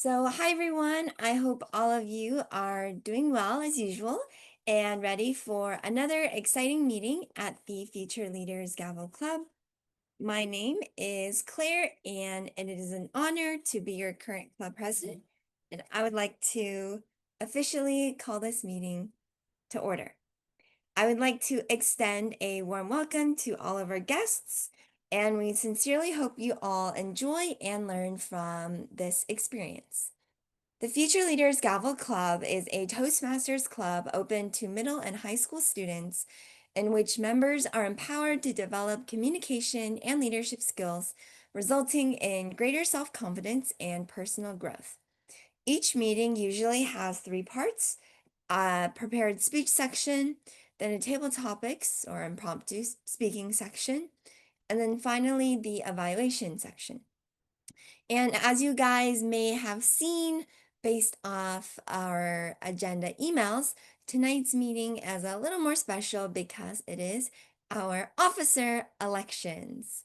Hi everyone. I hope all of you are doing well as usual and ready for another exciting meeting at the Future Leaders Gavel Club. My name is Claire, and it is an honor to be your current club president. And I would like to officially call this meeting to order. I would like to extend a warm welcome to all of our guests, and we sincerely hope you all enjoy and learn from this experience. The Future Leaders Gavel Club is a Toastmasters club open to middle and high school students, in which members are empowered to develop communication and leadership skills, resulting in greater self-confidence and personal growth. Each meeting usually has three parts: a prepared speech section, then a table topics or impromptu speaking section, and then finally the evaluation section. And as you guys may have seen based off our agenda emails, tonight's meeting is a little more special because it is our officer elections.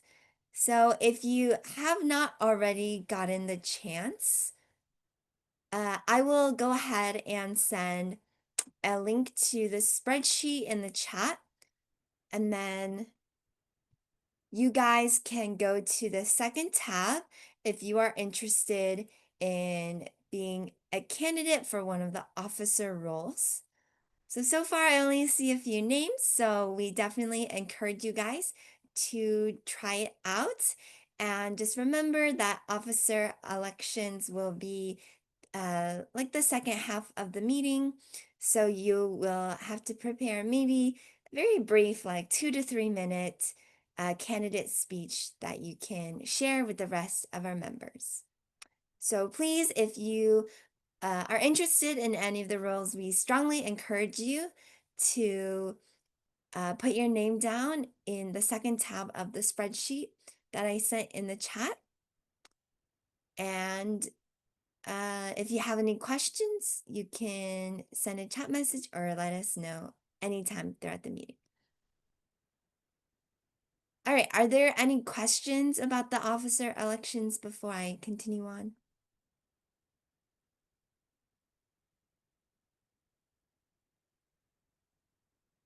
So if you have not already gotten the chance, I will go ahead and send a link to the spreadsheet in the chat, and then you guys can go to the second tab if you are interested in being a candidate for one of the officer roles. So far I only see a few names, so we definitely encourage you guys to try it out. And just remember that officer elections will be like the second half of the meeting. So you will have to prepare maybe a very brief, like 2 to 3 minute candidate speech that you can share with the rest of our members. So please, if you are interested in any of the roles, we strongly encourage you to put your name down in the second tab of the spreadsheet that I sent in the chat. And if you have any questions, you can send a chat message or let us know anytime throughout the meeting. All right, are there any questions about the officer elections before I continue on?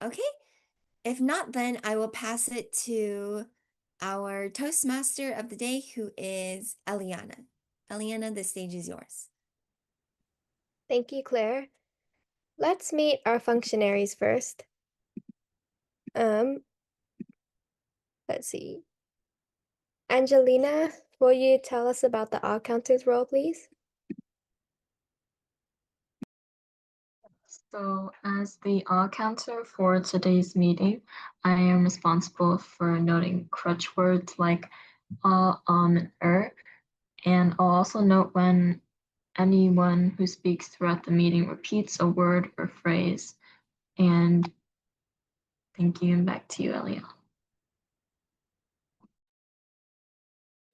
Okay, if not, then I will pass it to our Toastmaster of the day, who is Eliana. Eliana, the stage is yours. Thank you, Claire. Let's meet our functionaries first. Let's see. Angelina, will you tell us about the all counters role, please? So, as the counter for today's meeting, I am responsible for noting crutch words like and and I'll also note when anyone who speaks throughout the meeting repeats a word or phrase. And thank you, and back to you, Elia.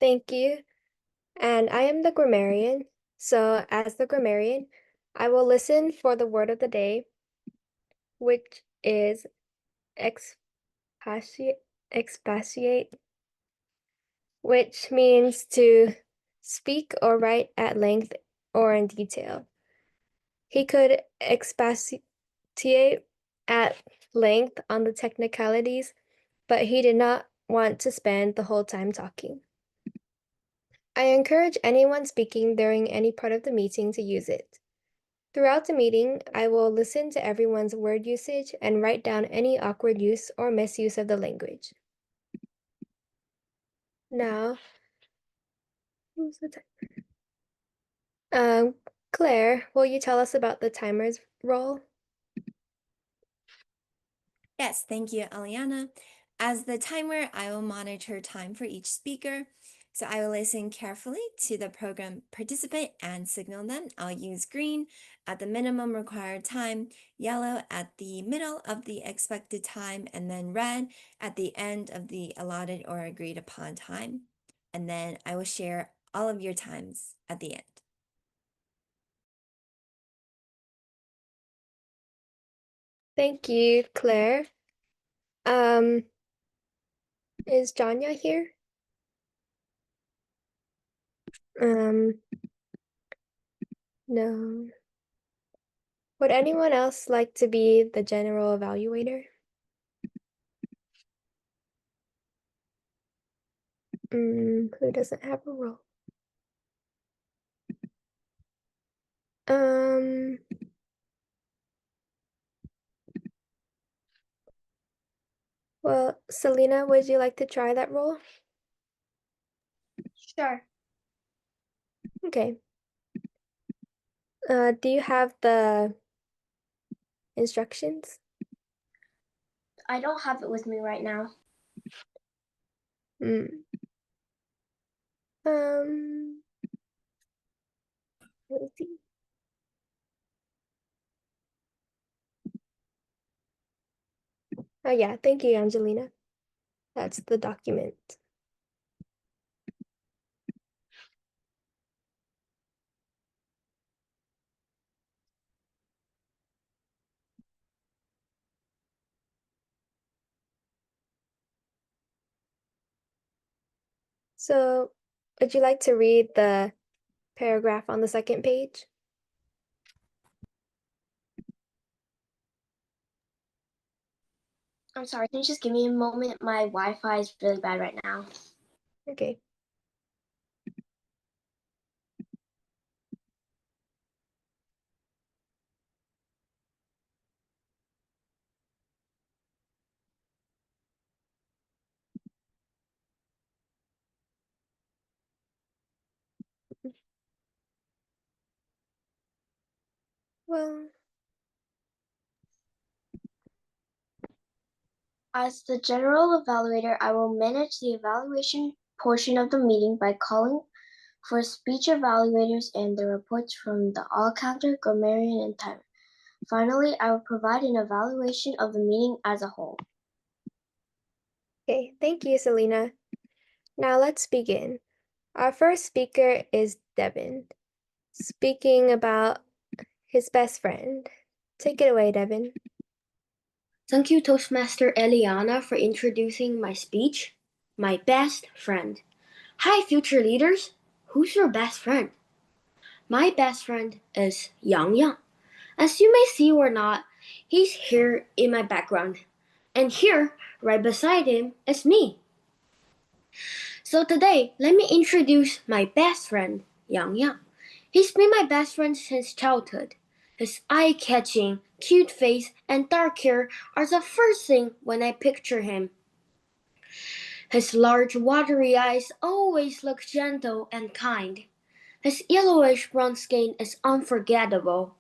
Thank you. And I am the grammarian. So, as the grammarian, I will listen for the word of the day, which is expatiate, which means to speak or write at length or in detail. He could expatiate at length on the technicalities, but he did not want to spend the whole time talking. I encourage anyone speaking during any part of the meeting to use it. Throughout the meeting, I will listen to everyone's word usage and write down any awkward use or misuse of the language. Now, who's the timer? Claire, will you tell us about the timer's role? Yes, thank you, Eliana. As the timer, I will monitor time for each speaker. So I will listen carefully to the program participant and signal them. I'll use green at the minimum required time, yellow at the middle of the expected time, and then red at the end of the allotted or agreed upon time. And then I will share all of your times at the end. Thank you, Claire. Is Janya here? No. Would anyone else like to be the general evaluator? Who doesn't have a role? Um, well, Selena, would you like to try that role? Sure. Okay. Do you have the instructions? I don't have it with me right now. Hmm. Let me see. Oh yeah, thank you, Angelina. That's the document. So, would you like to read the paragraph on the second page? I'm sorry, can you just give me a moment? My Wi-Fi is really bad right now. Okay. Well, As the general evaluator, I will manage the evaluation portion of the meeting by calling for speech evaluators and the reports from the all-counter, grammarian, and timer. Finally, I will provide an evaluation of the meeting as a whole. okay, thank you, Selena. Now let's begin. Our first speaker is Devin, speaking about his best friend. Take it away, Devin. Thank you, Toastmaster Eliana, for introducing my speech. My best friend. Hi, future leaders. Who's your best friend? My best friend is Yang Yang. As you may see or not, he's here in my background. And here, right beside him, is me. So today, let me introduce my best friend, Yang Yang. He's been my best friend since childhood. His eye-catching, cute face and dark hair are the first thing when I picture him. His large, watery eyes always look gentle and kind. His yellowish brown skin is unforgettable.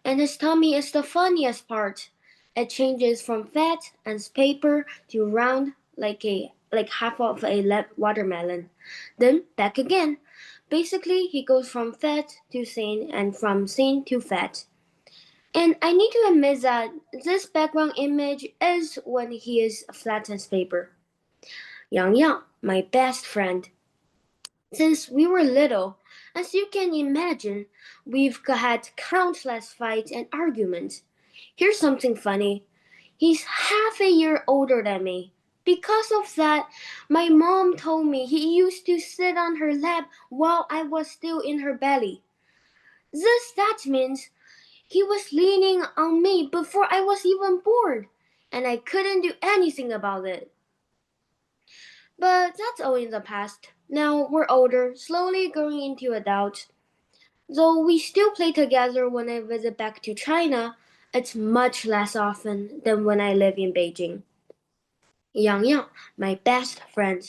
And his tummy is the funniest part. It changes from fat and paper to round like half of a watermelon. Then back again. Basically, he goes from fat to thin and from thin to fat. And I need to admit that this background image is when he is flat as paper. Yang Yang, my best friend. Since we were little, as you can imagine, we've had countless fights and arguments. Here's something funny. He's half a year older than me. Because of that, my mom told me he used to sit on her lap while I was still in her belly. That means he was leaning on me before I was even born, and I couldn't do anything about it. But that's all in the past. Now we're older, slowly growing into adults. Though we still play together when I visit back to China, it's much less often than when I live in Beijing. Yang Yang, my best friend.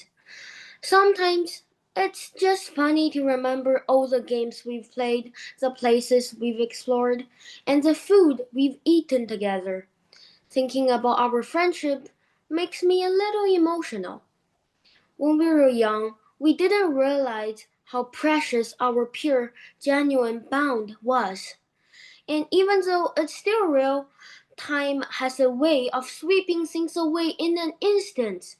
Sometimes it's just funny to remember all the games we've played, the places we've explored, and the food we've eaten together. Thinking about our friendship makes me a little emotional. When we were young, we didn't realize how precious our pure, genuine bond was. And even though it's still real, time has a way of sweeping things away in an instant.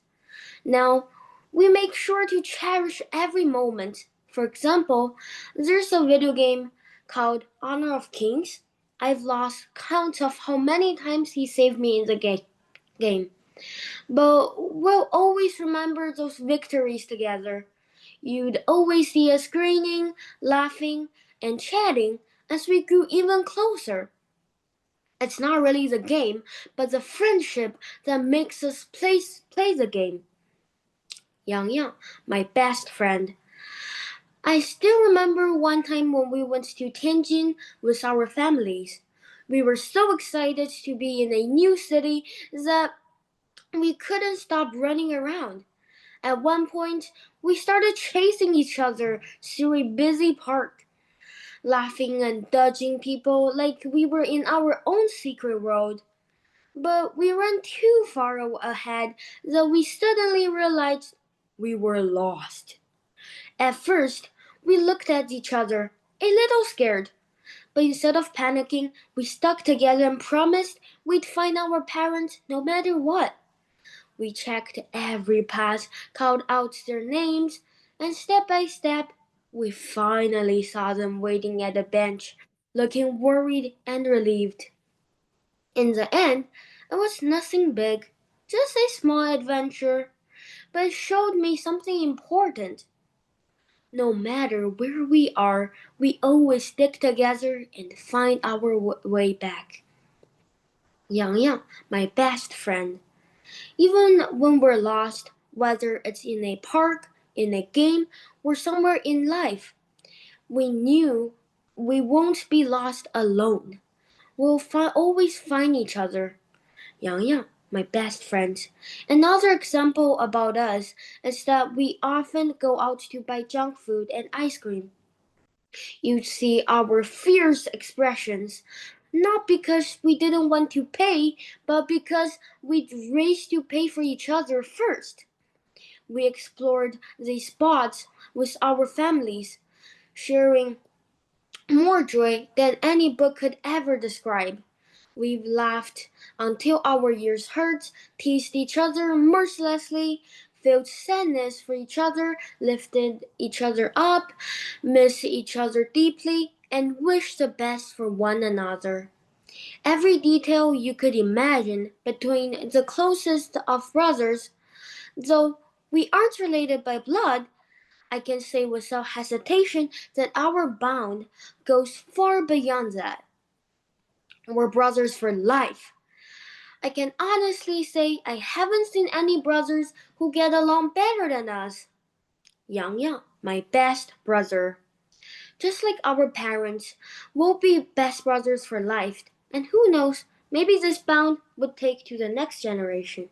Now, we make sure to cherish every moment. For example, there's a video game called Honor of Kings. I've lost count of how many times he saved me in the game. But we'll always remember those victories together. You'd always see us grinning, laughing, and chatting as we grew even closer. It's not really the game, but the friendship that makes us play the game. Yang Yang, my best friend. I still remember one time when we went to Tianjin with our families. We were so excited to be in a new city that we couldn't stop running around. At one point, we started chasing each other through a busy park, laughing and dodging people like we were in our own secret world. But we ran too far ahead that we suddenly realized we were lost. At first, we looked at each other, a little scared. But instead of panicking, we stuck together and promised we'd find our parents no matter what. We checked every path, called out their names, and step by step, we finally saw them waiting at the bench, looking worried and relieved. In the end, it was nothing big, just a small adventure, but it showed me something important. No matter where we are, we always stick together and find our way back. Yang Yang, my best friend. Even when we're lost, whether it's in a park, in a game, or somewhere in life, we knew we won't be lost alone. We'll always find each other. Yang Yang, my best friend. Another example about us is that we often go out to buy junk food and ice cream. You'd see our fierce expressions, not because we didn't want to pay, but because we'd raced to pay for each other first. We explored these spots with our families, sharing more joy than any book could ever describe. We've laughed until our ears hurt, teased each other mercilessly, felt sadness for each other, lifted each other up, missed each other deeply, and wished the best for one another. Every detail you could imagine between the closest of brothers, though we aren't related by blood, I can say without hesitation that our bond goes far beyond that. We're brothers for life. I can honestly say I haven't seen any brothers who get along better than us. Yang Yang, my best brother. Just like our parents, we'll be best brothers for life. And who knows, maybe this bond would take to the next generation.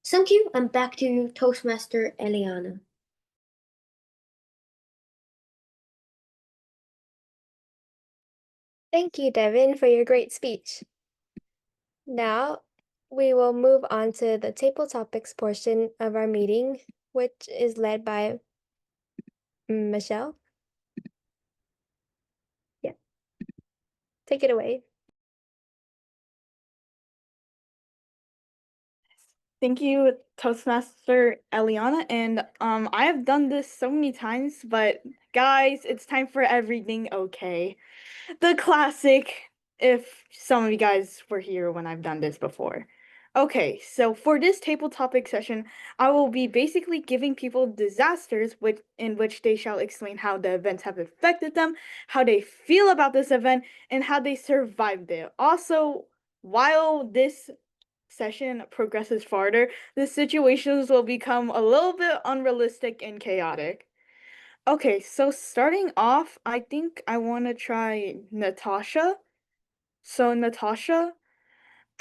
Thank you, and back to you, Toastmaster Eliana. Thank you, Devin, for your great speech. Now, we will move on to the table topics portion of our meeting, which is led by Michelle. Yeah. Take it away. Thank you, Toastmaster Eliana. And I have done this so many times, but guys, it's time for everything okay. The classic, if some of you guys were here when I've done this before. Okay, so for this table topic session, I will be basically giving people disasters in which they shall explain how the events have affected them, how they feel about this event, and how they survived it. Also, while this session progresses farther, the situations will become a little bit unrealistic and chaotic. Okay, so starting off, I think I want to try Natasha. So, Natasha,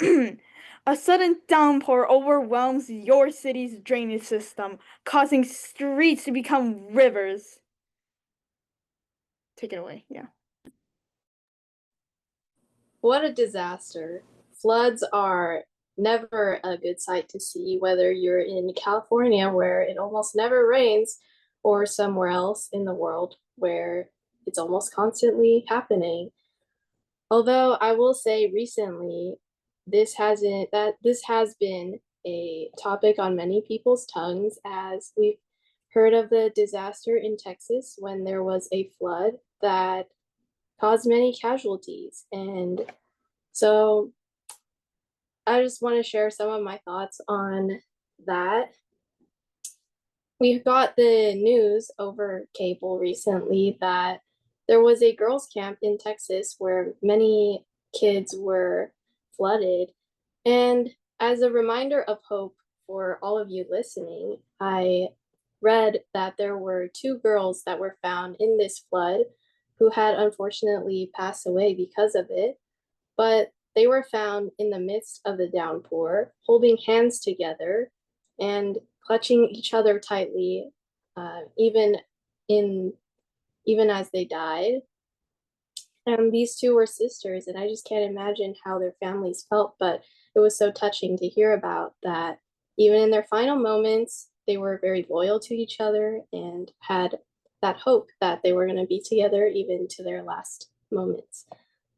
a sudden downpour overwhelms your city's drainage system, causing streets to become rivers. Take it away, yeah. What a disaster. Floods are never a good sight to see, whether you're in California where it almost never rains or somewhere else in the world where it's almost constantly happening. Although I will say recently, this has been a topic on many people's tongues, as we've heard of the disaster in Texas when there was a flood that caused many casualties. And so I just want to share some of my thoughts on that. We've got the news over cable recently that there was a girls' camp in Texas where many kids were flooded. And as a reminder of hope for all of you listening, I read that there were 2 girls that were found in this flood who had unfortunately passed away because of it. But they were found in the midst of the downpour, holding hands together and clutching each other tightly, even in even as they died. And these 2 were sisters, and I just can't imagine how their families felt, but it was so touching to hear about that. Even in their final moments, they were very loyal to each other and had that hope that they were going to be together even to their last moments.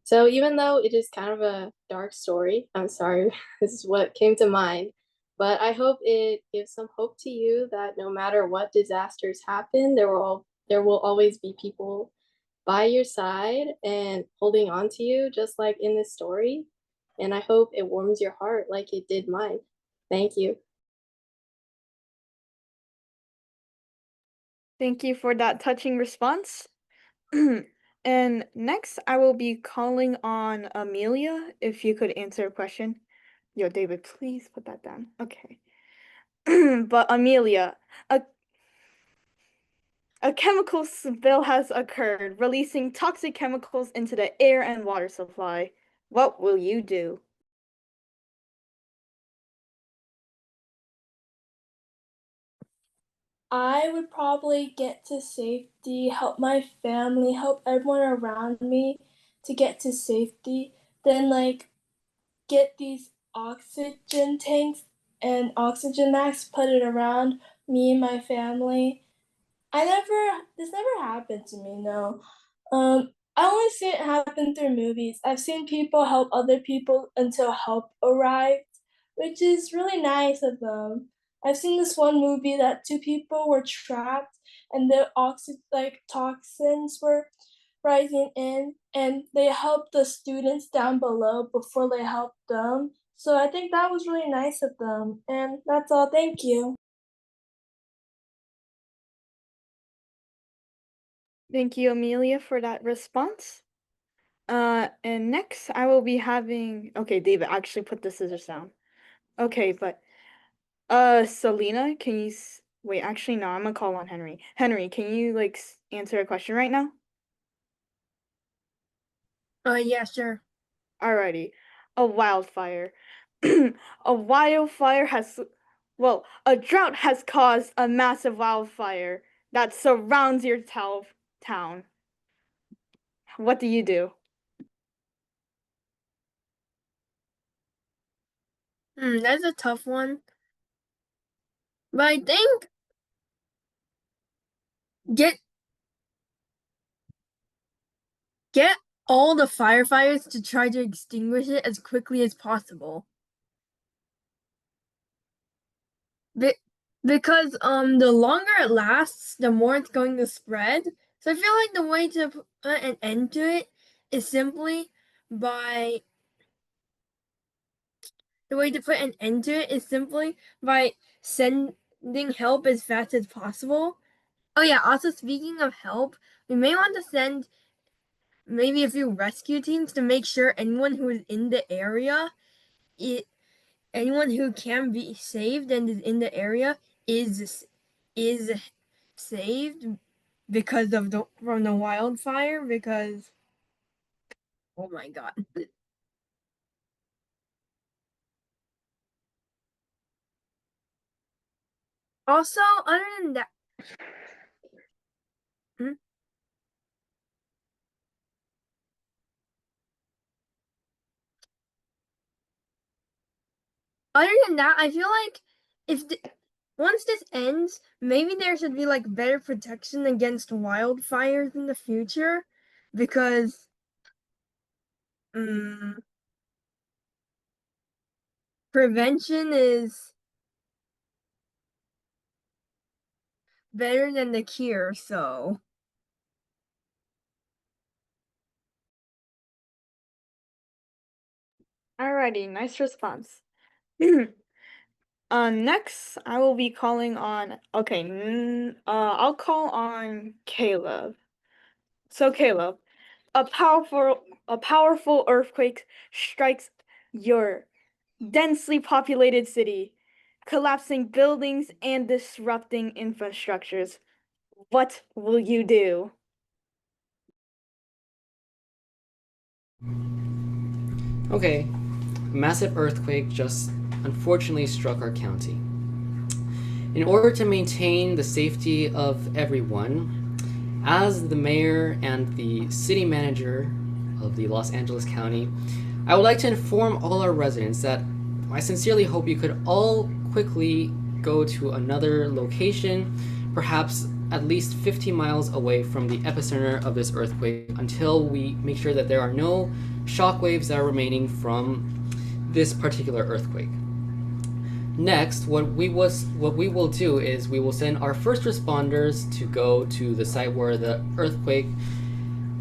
So even though it is kind of a dark story, I'm sorry, this is what came to mind, but I hope it gives some hope to you that no matter what disasters happen, there will always be people by your side and holding on to you, just like in this story. And I hope it warms your heart like it did mine. Thank you. Thank you for that touching response. And next, I will be calling on Amelia, if you could answer a question. Yo, David, please put that down. Okay. But Amelia, a chemical spill has occurred, releasing toxic chemicals into the air and water supply. What will you do? I would probably get to safety, help my family, help everyone around me to get to safety. Then, like, get these oxygen tanks and oxygen masks, put it around me and my family. This never happened to me, no. I only see it happen through movies. I've seen people help other people until help arrived, which is really nice of them. I've seen this one movie that 2 people were trapped and the toxins were rising in and they helped the students down below before they helped them. So I think that was really nice of them. And that's all. Thank you. Thank you, Amelia, for that response. And next I will be having, okay, David, actually put the scissors down. Okay, but Selena, can you wait, actually no, I'm gonna call on Henry. Henry, can you like answer a question right now? Yeah, sure. Alrighty. A wildfire. A wildfire has, well, a drought has caused a massive wildfire that surrounds your town. What do you do? That's a tough one. But I think get get all the firefighters to try to extinguish it as quickly as possible. Because the longer it lasts, the more it's going to spread. So I feel like the way to put an end to it is simply by sending help as fast as possible. Oh yeah, also speaking of help, we may want to send maybe a few rescue teams to make sure anyone who is in the area, anyone who can be saved and is in the area is saved because of from the wildfire. Because oh my god. Also, other than that, hmm? Other than that, I feel like if once this ends, maybe there should be like better protection against wildfires in the future, because prevention is better than the cure. So Alrighty, nice response. Next, I will be calling on, okay, I'll call on Caleb. So Caleb, a powerful earthquake strikes your densely populated city, collapsing buildings and disrupting infrastructures. What will you do? Okay, a massive earthquake just unfortunately struck our county. In order to maintain the safety of everyone, as the mayor and the city manager of the Los Angeles County, I would like to inform all our residents that I sincerely hope you could all quickly go to another location, perhaps at least 50 miles away from the epicenter of this earthquake, until we make sure that there are no shockwaves that are remaining from this particular earthquake. Next, what we will do is we will send our first responders to go to the site where the earthquake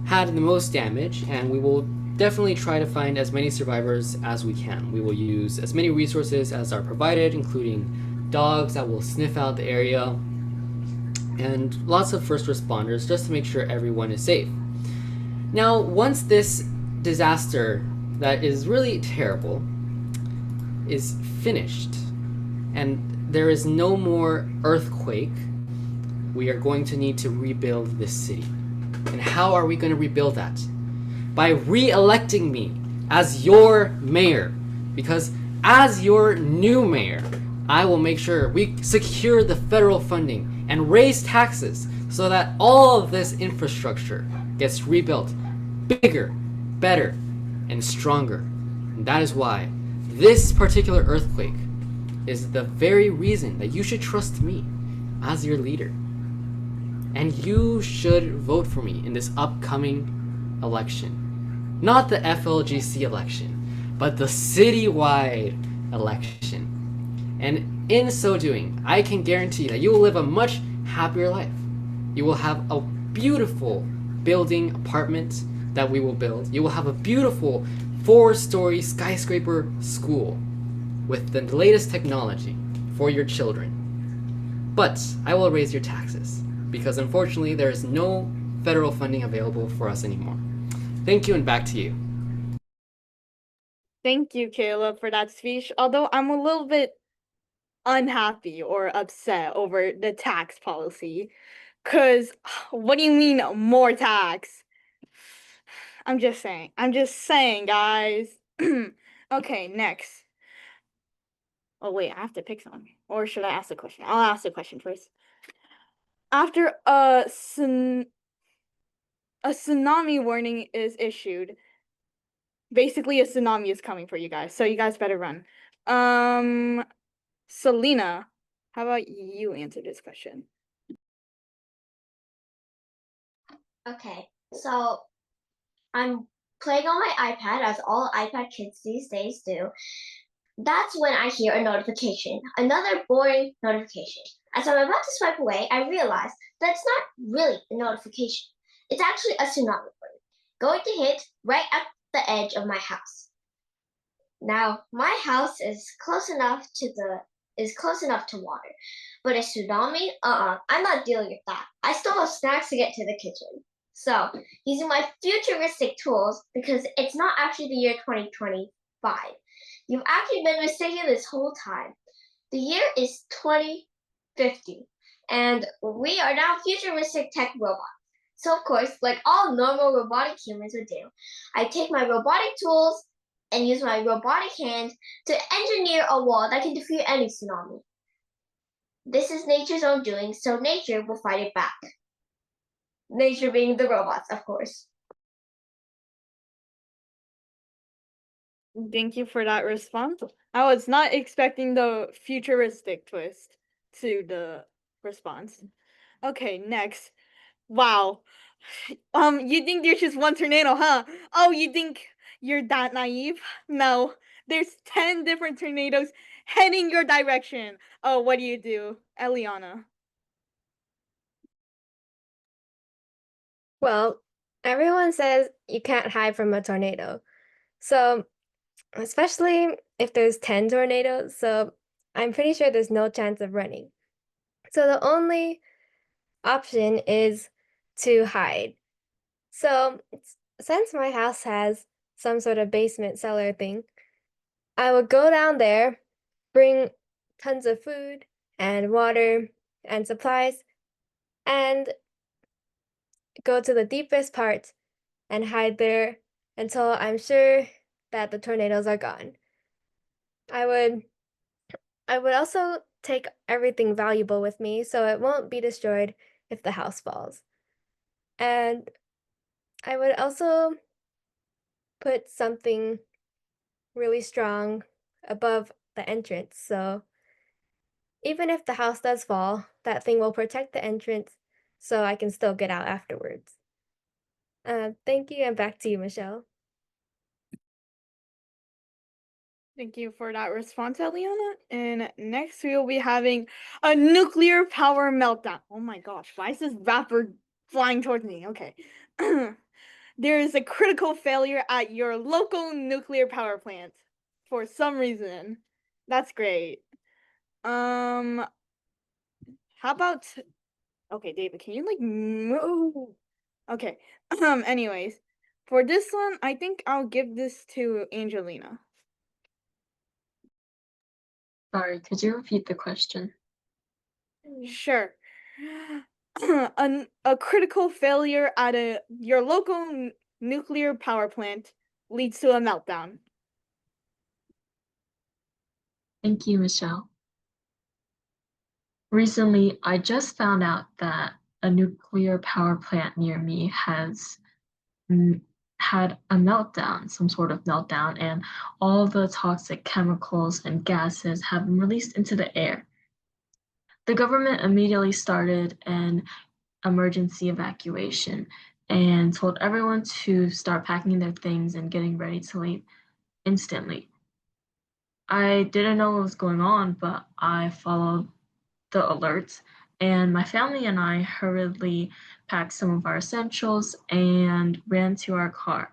had the most damage, and we will definitely try to find as many survivors as we can. We will use as many resources as are provided, including dogs that will sniff out the area, and lots of first responders just to make sure everyone is safe. Now, once this disaster that is really terrible is finished, and there is no more earthquake, we are going to need to rebuild this city. And how are we going to rebuild that? By re-electing me as your mayor. Because as your new mayor, I will make sure we secure the federal funding and raise taxes so that all of this infrastructure gets rebuilt bigger, better, and stronger. And that is why this particular earthquake is the very reason that you should trust me as your leader. And you should vote for me in this upcoming election. Not the FLGC election, but the citywide election. And in so doing, I can guarantee that you will live a much happier life. You will have a beautiful building apartment that we will build. You will have a beautiful 4-story skyscraper school with the latest technology for your children. But I will raise your taxes, because unfortunately there is no federal funding available for us anymore. Thank you, and back to you. Thank you, Caleb, for that speech. Although I'm a little bit unhappy or upset over the tax policy. Cause what do you mean more tax? I'm just saying, guys. Okay, next. Oh wait, I have to pick someone. Or should I ask the question? I'll ask the question first. After a tsunami warning is issued, basically a tsunami is coming for you guys, so you guys better run. Selena, how about you answer this question? Okay, so I'm playing on my iPad, as all iPad kids these days do. That's when I hear a notification, another boring notification. As I'm about to swipe away, I realize that it's not really a notification. It's actually a tsunami warning, going to hit right at the edge of my house. Now, my house is close enough to water, but a tsunami? I'm not dealing with that. I still have snacks to get to the kitchen. So, using my futuristic tools, because it's not actually the year 2025. You've actually been mistaken this whole time. The year is 2050, and we are now futuristic tech robots. So, of course, like all normal robotic humans would do, I take my robotic tools and use my robotic hand to engineer a wall that can defeat any tsunami. This is nature's own doing, so nature will fight it back. Nature being the robots, of course. Thank you for that response. I was not expecting the futuristic twist to the response. Okay, next. Wow. You think there's just one tornado, huh? Oh, you think you're that naive? No, there's 10 different tornadoes heading your direction. Oh, what do? Eliana. Well, everyone says you can't hide from a tornado. So, especially if there's 10 tornadoes, so I'm pretty sure there's no chance of running. So the only option is to hide. So, since my house has some sort of basement cellar thing, I would go down there, bring tons of food and water and supplies, and go to the deepest part and hide there until I'm sure that the tornadoes are gone. I would I would also take everything valuable with me so it won't be destroyed if the house falls. And I would also put something really strong above the entrance. So even if the house does fall, that thing will protect the entrance so I can still get out afterwards. Thank you, and back to you, Michelle. Thank you for that response, Eliana. And next we will be having a nuclear power meltdown. Oh my gosh, why is this rapper flying towards me? Okay. There is a critical failure at your local nuclear power plant for some reason. That's great. How about okay, David, can you like move? Okay. Anyways, for this one, I think I'll give this to Angelina. Sorry, could you repeat the question? Sure. A critical failure at your local nuclear power plant leads to a meltdown. Thank you, Michelle. Recently, I just found out that a nuclear power plant near me has had a meltdown, some sort of meltdown, and all the toxic chemicals and gases have been released into the air. The government immediately started an emergency evacuation and told everyone to start packing their things and getting ready to leave instantly. I didn't know what was going on, but I followed the alerts, and my family and I hurriedly packed some of our essentials and ran to our car.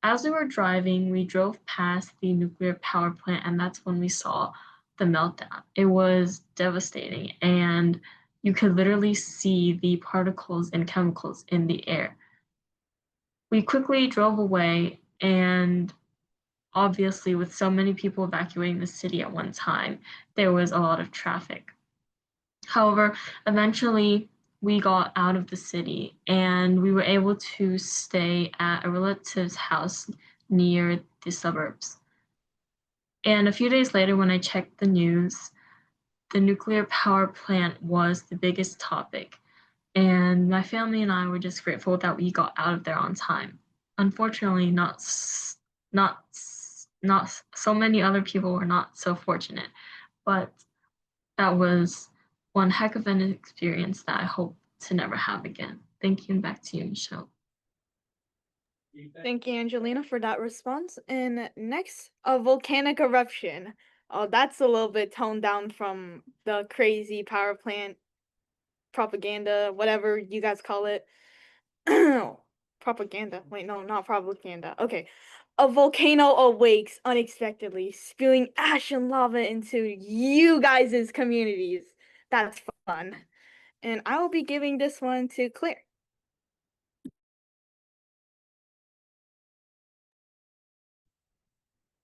As we were driving, we drove past the nuclear power plant, and that's when we saw the meltdown. It was devastating, and you could literally see the particles and chemicals in the air. We quickly drove away, and obviously, with so many people evacuating the city at one time, there was a lot of traffic. However, eventually we got out of the city and we were able to stay at a relative's house near the suburbs. And a few days later, when I checked the news, the nuclear power plant was the biggest topic. And my family and I were just grateful that we got out of there on time. Unfortunately, not so many other people were not so fortunate, but that was one heck of an experience that I hope to never have again. Thank you, and back to you, Michelle. Thank you, Angelina, for that response. And next, a volcanic eruption. Oh, that's a little bit toned down from the crazy power plant propaganda, whatever you guys call it. Propaganda. Wait, no, not propaganda. Okay. A volcano awakes unexpectedly, spewing ash and lava into you guys' communities. That's fun. And I will be giving this one to Claire.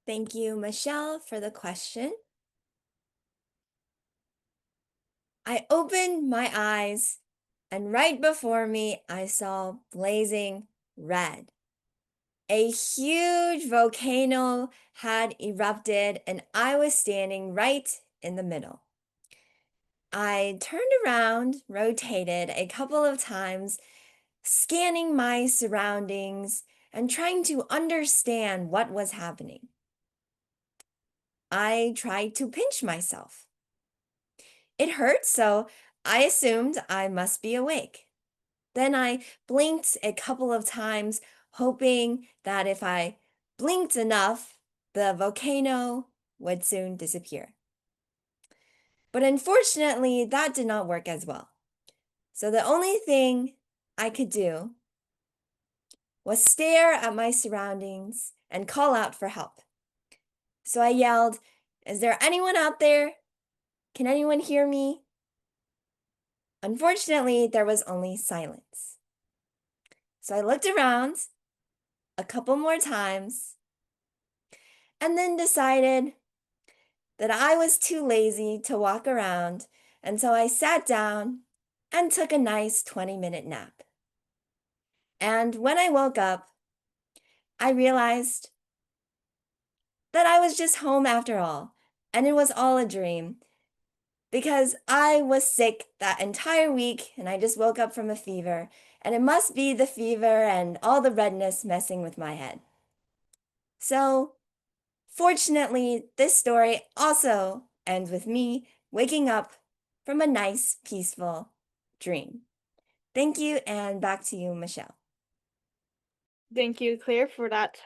Thank you, Michelle, for the question. I opened my eyes, and right before me, I saw blazing red. A huge volcano had erupted, and I was standing right in the middle. I turned around, rotated a couple of times, scanning my surroundings and trying to understand what was happening. I tried to pinch myself. It hurt, so I assumed I must be awake. Then I blinked a couple of times, hoping that if I blinked enough, the volcano would soon disappear. But unfortunately, that did not work as well. So the only thing I could do was stare at my surroundings and call out for help. So I yelled, "Is there anyone out there? Can anyone hear me?" Unfortunately, there was only silence. So I looked around a couple more times and then decided that I was too lazy to walk around, and so I sat down and took a nice 20-minute nap. And when I woke up, I realized that I was just home after all, and it was all a dream because I was sick that entire week and I just woke up from a fever, and it must be the fever and all the redness messing with my head. So, fortunately, this story also ends with me waking up from a nice, peaceful dream. Thank you, and back to you, Michelle. Thank you, Claire, for that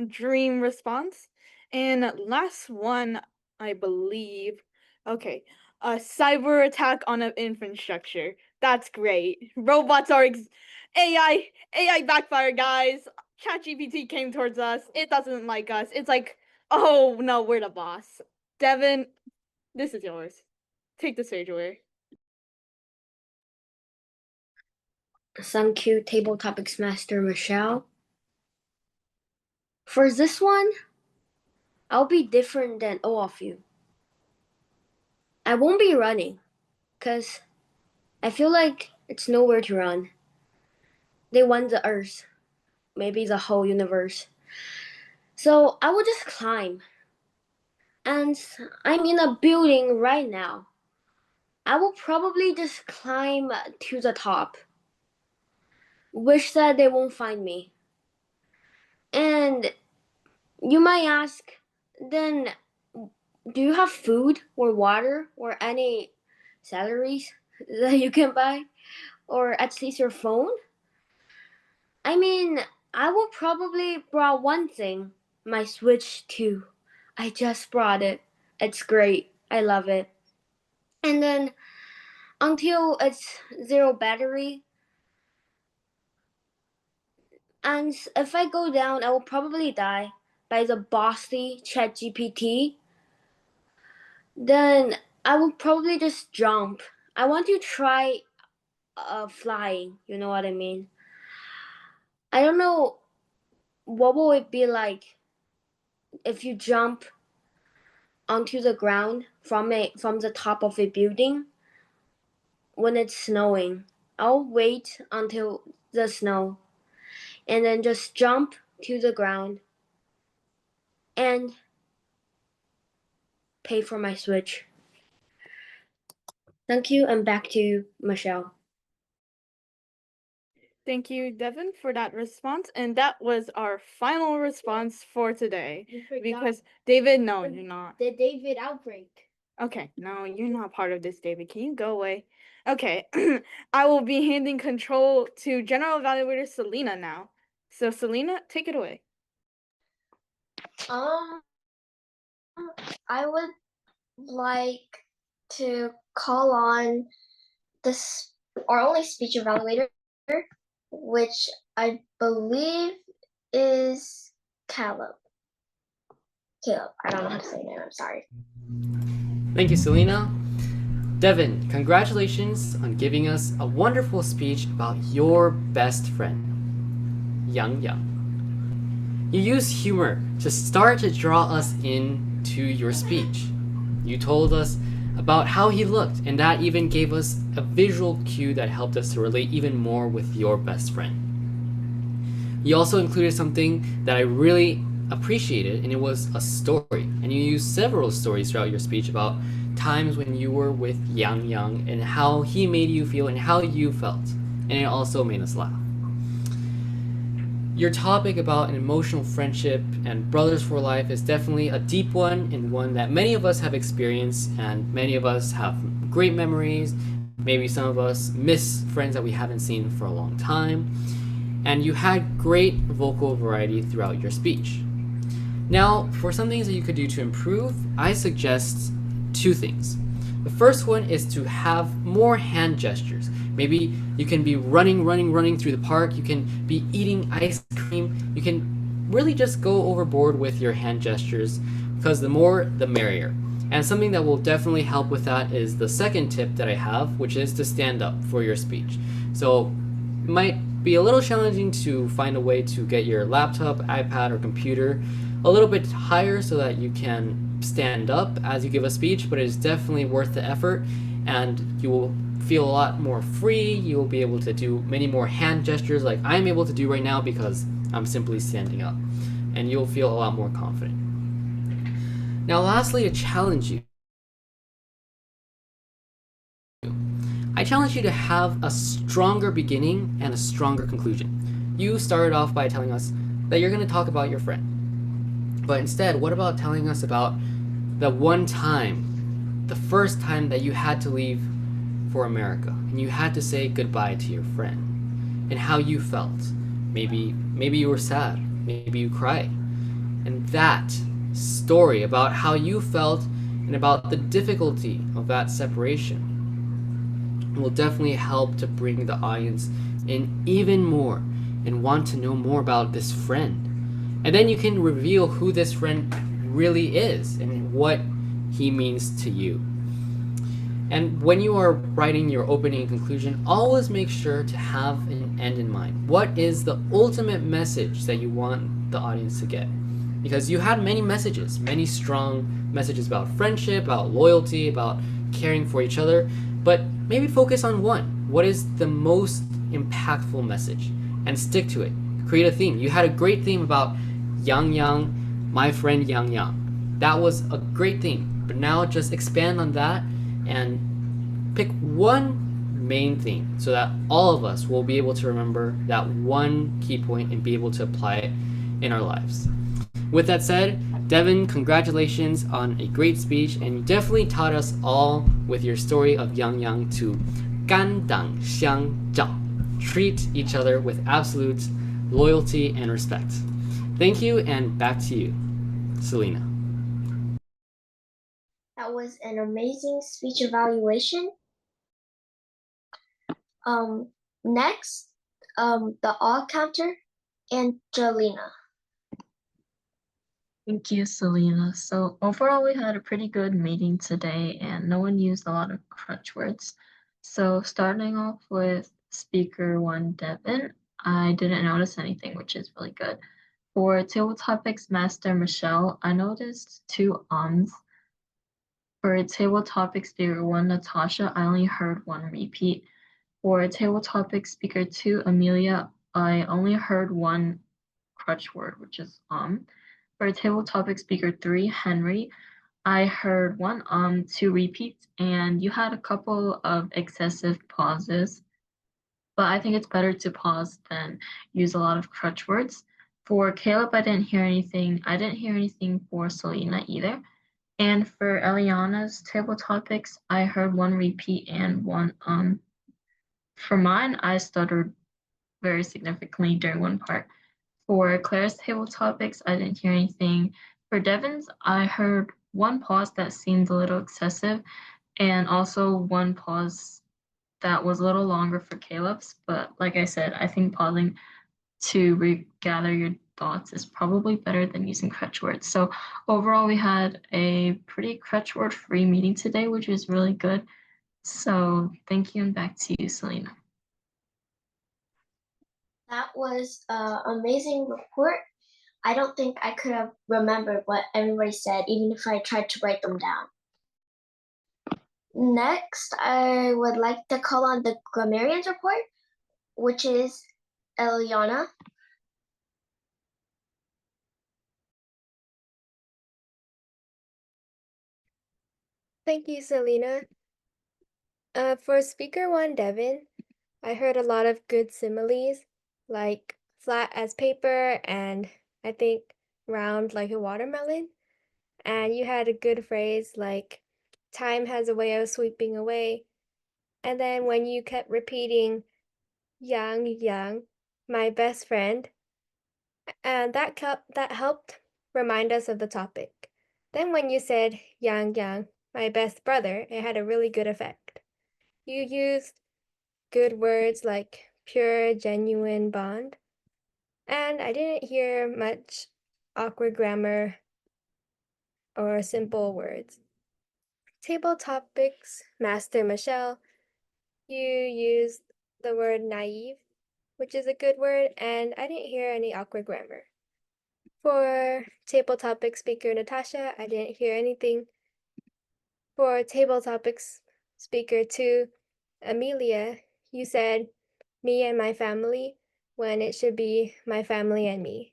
dream response. And last one, I believe. Okay, a cyber attack on an infrastructure. That's great. Robots are AI backfire, guys. ChatGPT came towards us. It doesn't like us. It's like, oh no, we're the boss. Devin, this is yours. Take the stage away. Thank you, Table Topics Master Michelle. For this one, I'll be different than all of you. I won't be running, because I feel like it's nowhere to run. They want the Earth, maybe the whole universe. So I will just climb. And I'm in a building right now. I will probably just climb to the top. Wish that they won't find me. And you might ask, then do you have food or water or any salaries that you can buy? Or at least your phone? I mean, I will probably brought one thing, my Switch 2. I just brought it. It's great. I love it. And then until it's zero battery, and if I go down, I will probably die by the bossy ChatGPT. Then I will probably just jump. I want to try flying, you know what I mean? I don't know what will it be like if you jump onto the ground from the top of a building when it's snowing. I'll wait until the snow and then just jump to the ground and pay for my Switch. Thank you, and back to you, Michelle. Thank you, Devin, for that response. And that was our final response for today. Because David, no, you're not. The David outbreak. Okay, no, you're not part of this, David. Can you go away? Okay, I will be handing control to General Evaluator Selena now. So, Selena, take it away. I would like to call on this our only speech evaluator, which I believe is Caleb. I don't know how to say his name, I'm sorry. Thank you, Selena. Devin, congratulations on giving us a wonderful speech about your best friend, Yang Yang. You used humor to start to draw us into your speech. You told us about how he looked, and that even gave us a visual cue that helped us to relate even more with your best friend. You also included something that I really appreciated, and it was a story. And you used several stories throughout your speech about times when you were with Yang Yang and how he made you feel and how you felt. And it also made us laugh. Your topic about an emotional friendship and brothers for life is definitely a deep one, and one that many of us have experienced, and many of us have great memories. Maybe some of us miss friends that we haven't seen for a long time. And you had great vocal variety throughout your speech. Now, for some things that you could do to improve, I suggest two things. The first one is to have more hand gestures. Maybe you can be running through the park. You can be eating ice cream. You can really just go overboard with your hand gestures, because the more, the merrier. And something that will definitely help with that is the second tip that I have, which is to stand up for your speech. So it might be a little challenging to find a way to get your laptop, iPad, or computer a little bit higher so that you can stand up as you give a speech, but it is definitely worth the effort, and you will feel a lot more free. You will be able to do many more hand gestures like I'm able to do right now because I'm simply standing up, and you'll feel a lot more confident. Now, lastly, to challenge you, I challenge you to have a stronger beginning and a stronger conclusion. You started off by telling us that you're going to talk about your friend. But instead, what about telling us about the one time, the first time that you had to leave for America and you had to say goodbye to your friend and how you felt? Maybe you were sad, maybe you cried. And that story about how you felt and about the difficulty of that separation will definitely help to bring the audience in even more and want to know more about this friend. And then you can reveal who this friend really is and what he means to you. And when you are writing your opening and conclusion, always make sure to have an end in mind. What is the ultimate message that you want the audience to get? Because you had many messages, many strong messages about friendship, about loyalty, about caring for each other, but maybe focus on one. What is the most impactful message? And stick to it. Create a theme. You had a great theme about Yang Yang, my friend Yang Yang. That was a great theme, but now just expand on that and pick one main theme so that all of us will be able to remember that one key point and be able to apply it in our lives. With that said, Devin, congratulations on a great speech, and you definitely taught us all with your story of Yang Yang to 肝党相照, treat each other with absolute loyalty and respect. Thank you, and back to you, Selena. That was an amazing speech evaluation. Next, the all counter, Angelina. Thank you, Selena. So overall, we had a pretty good meeting today, and no one used a lot of crutch words. So starting off with speaker one, Devin, I didn't notice anything, which is really good. For table topics master Michelle, I noticed two ums. For table topic speaker one, Natasha, I only heard one repeat. For table topic speaker two, Amelia, I only heard one crutch word, which is For table topic speaker three, Henry, I heard one two repeats, and you had a couple of excessive pauses. But I think it's better to pause than use a lot of crutch words. For Caleb, I didn't hear anything. I didn't hear anything for Selena either. And for Eliana's table topics, I heard one repeat and one For mine, I stuttered very significantly during one part. For Claire's table topics, I didn't hear anything. For Devin's, I heard one pause that seemed a little excessive, and also one pause that was a little longer for Caleb's. But like I said, I think pausing to regather your thoughts is probably better than using crutch words. So overall, we had a pretty crutch word free meeting today, which is really good. So thank you, and back to you, Selena. That was an amazing report. I don't think I could have remembered what everybody said, even if I tried to write them down. Next, I would like to call on the grammarian's report, which is Eliana. Thank you, Selena. For speaker one, Devin, I heard a lot of good similes, like flat as paper and I think round like a watermelon. And you had a good phrase like time has a way of sweeping away. And then when you kept repeating Yang, my best friend, and that helped remind us of the topic. Then when you said Yang, my best brother, it had a really good effect. You used good words like pure, genuine bond. And I didn't hear much awkward grammar or simple words. Table topics, Master Michelle, you used the word naive which is a good word, and I didn't hear any awkward grammar. For table topic speaker Natasha, I didn't hear anything. For table topics speaker 2, Amelia, you said me and my family when it should be my family and me.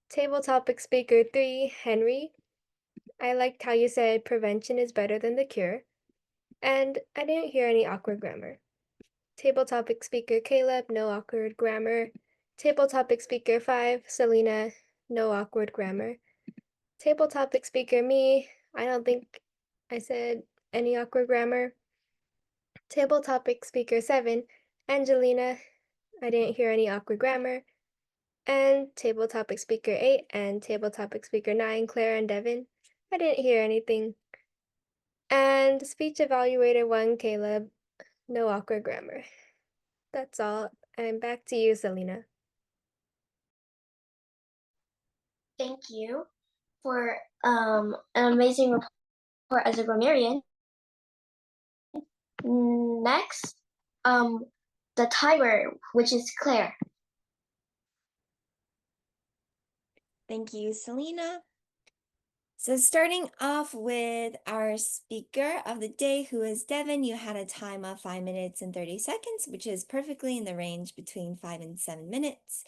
Table topic speaker 3, Henry, I liked how you said prevention is better than the cure, and I didn't hear any awkward grammar. Table topic speaker Caleb, no awkward grammar. Table topic speaker 5, Selena, no awkward grammar. Table topic speaker me, I don't think I said any awkward grammar. Table topic speaker 7, Angelina, I didn't hear any awkward grammar. And table topic speaker 8 and table topic speaker 9, Claire and Devin, I didn't hear anything. And speech evaluator 1, Caleb, no awkward grammar. That's all. And back to you, Selena. Thank you for an amazing report as a grammarian. Next, the timer, which is Claire. Thank you, Selena. So starting off with our speaker of the day, who is Devin, you had a time of 5 minutes and 30 seconds, which is perfectly in the range between 5 and 7 minutes.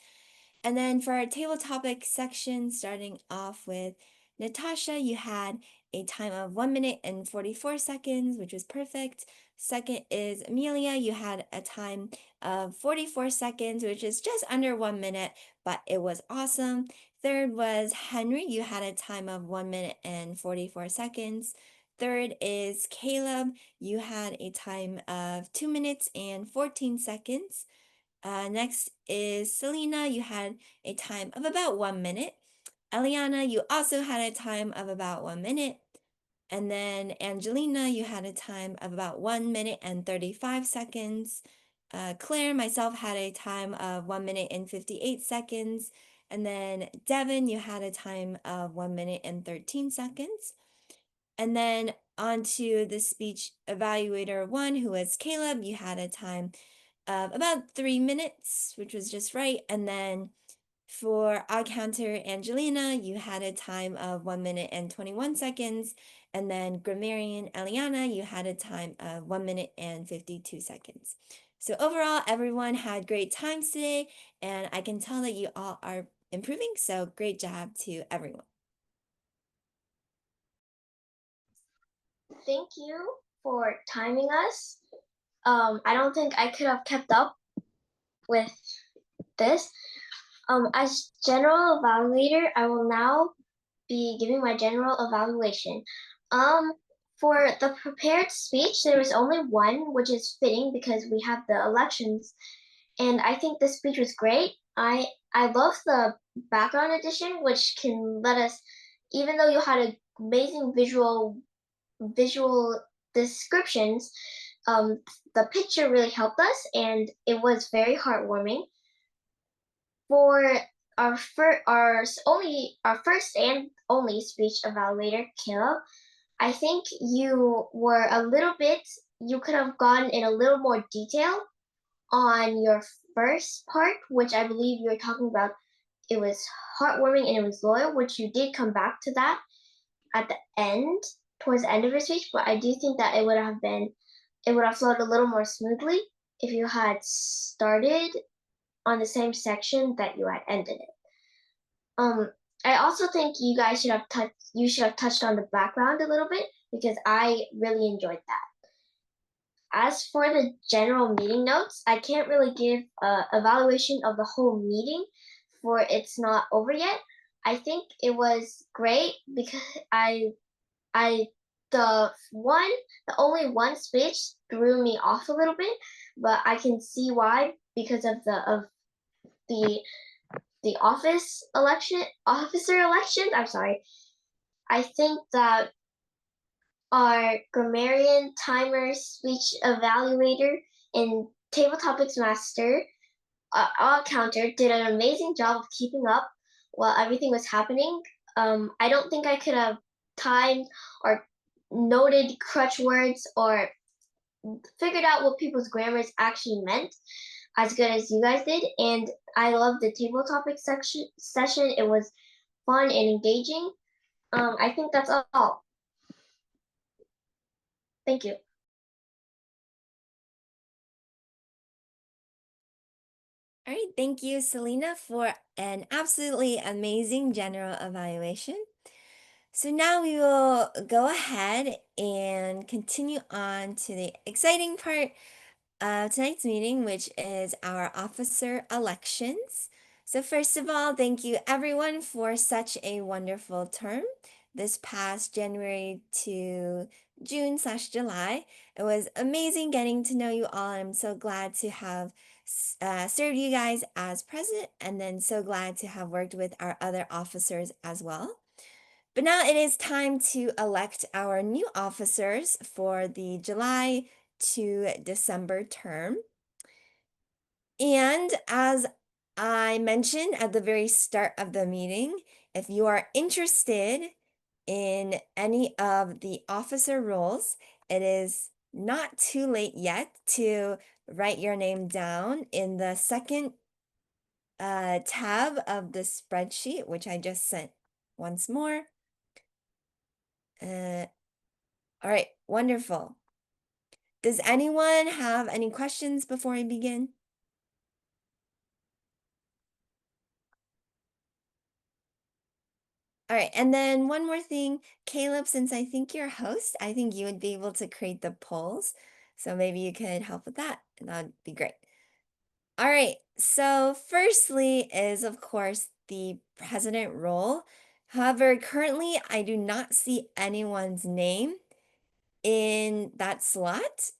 And then for our table topic section, starting off with Natasha, you had a time of 1 minute and 44 seconds, which was perfect. Second is Amelia, you had a time of 44 seconds, which is just under 1 minute, but it was awesome. Third was Henry, you had a time of 1 minute and 44 seconds. Third is Caleb, you had a time of 2 minutes and 14 seconds. Next is Selena, you had a time of about 1 minute. Eliana, you also had a time of about 1 minute. And then Angelina, you had a time of about 1 minute and 35 seconds. Claire, myself, had a time of 1 minute and 58 seconds. And then Devin, you had a time of 1 minute and 13 seconds. And then on to the speech evaluator 1, who was Caleb, you had a time of about 3 minutes, which was just right. And then for odd counter Angelina, you had a time of 1 minute and 21 seconds. And then grammarian Eliana, you had a time of 1 minute and 52 seconds. So overall, everyone had great times today, and I can tell that you all are improving. So great job to everyone. Thank you for timing us. I don't think I could have kept up with this. As general evaluator, I will now be giving my general evaluation. For the prepared speech, there was only one, which is fitting because we have the elections, and I think the speech was great. I love the background edition, which can let us, even though you had amazing visual descriptions, the picture really helped us, and it was very heartwarming. For our first and only speech evaluator, Caleb, I think you were you could have gone in a little more detail on your first part, which I believe you were talking about. It was heartwarming and it was loyal, which you did come back to that at the end, towards the end of your speech, but I do think that it would have flowed a little more smoothly if you had started on the same section that you had ended it. I also think you guys should have touched on the background a little bit because I really enjoyed that. As for the general meeting notes, I can't really give an evaluation of the whole meeting for it's not over yet. I think it was great because the only one speech threw me off a little bit, but I can see why because of the officer election. I'm sorry. I think that our grammarian, timer, speech evaluator, and table topics master, all counter, did an amazing job of keeping up while everything was happening. I don't think I could have timed or noted crutch words or figured out what people's grammars actually meant. as good as you guys did, and I love the table topic session. It was fun and engaging. I think that's all. Thank you. All right, thank you, Selena, for an absolutely amazing general evaluation. So now we will go ahead and continue on to the exciting part of tonight's meeting, which is our officer elections. So first of all, thank you everyone for such a wonderful term this past January to June/July. It was amazing getting to know you all. I'm so glad to have served you guys as president, and then so glad to have worked with our other officers as well. But now it is time to elect our new officers for the July to December term. And as I mentioned at the very start of the meeting, if you are interested in any of the officer roles, it is not too late yet to write your name down in the second tab of the spreadsheet, which I just sent once more. All right, wonderful. Does anyone have any questions before I begin? All right, and then one more thing, Caleb, since I think you're a host, I think you would be able to create the polls. So maybe you could help with that, and that would be great. All right, so firstly is, of course, the president role. However, currently I do not see anyone's name in that slot.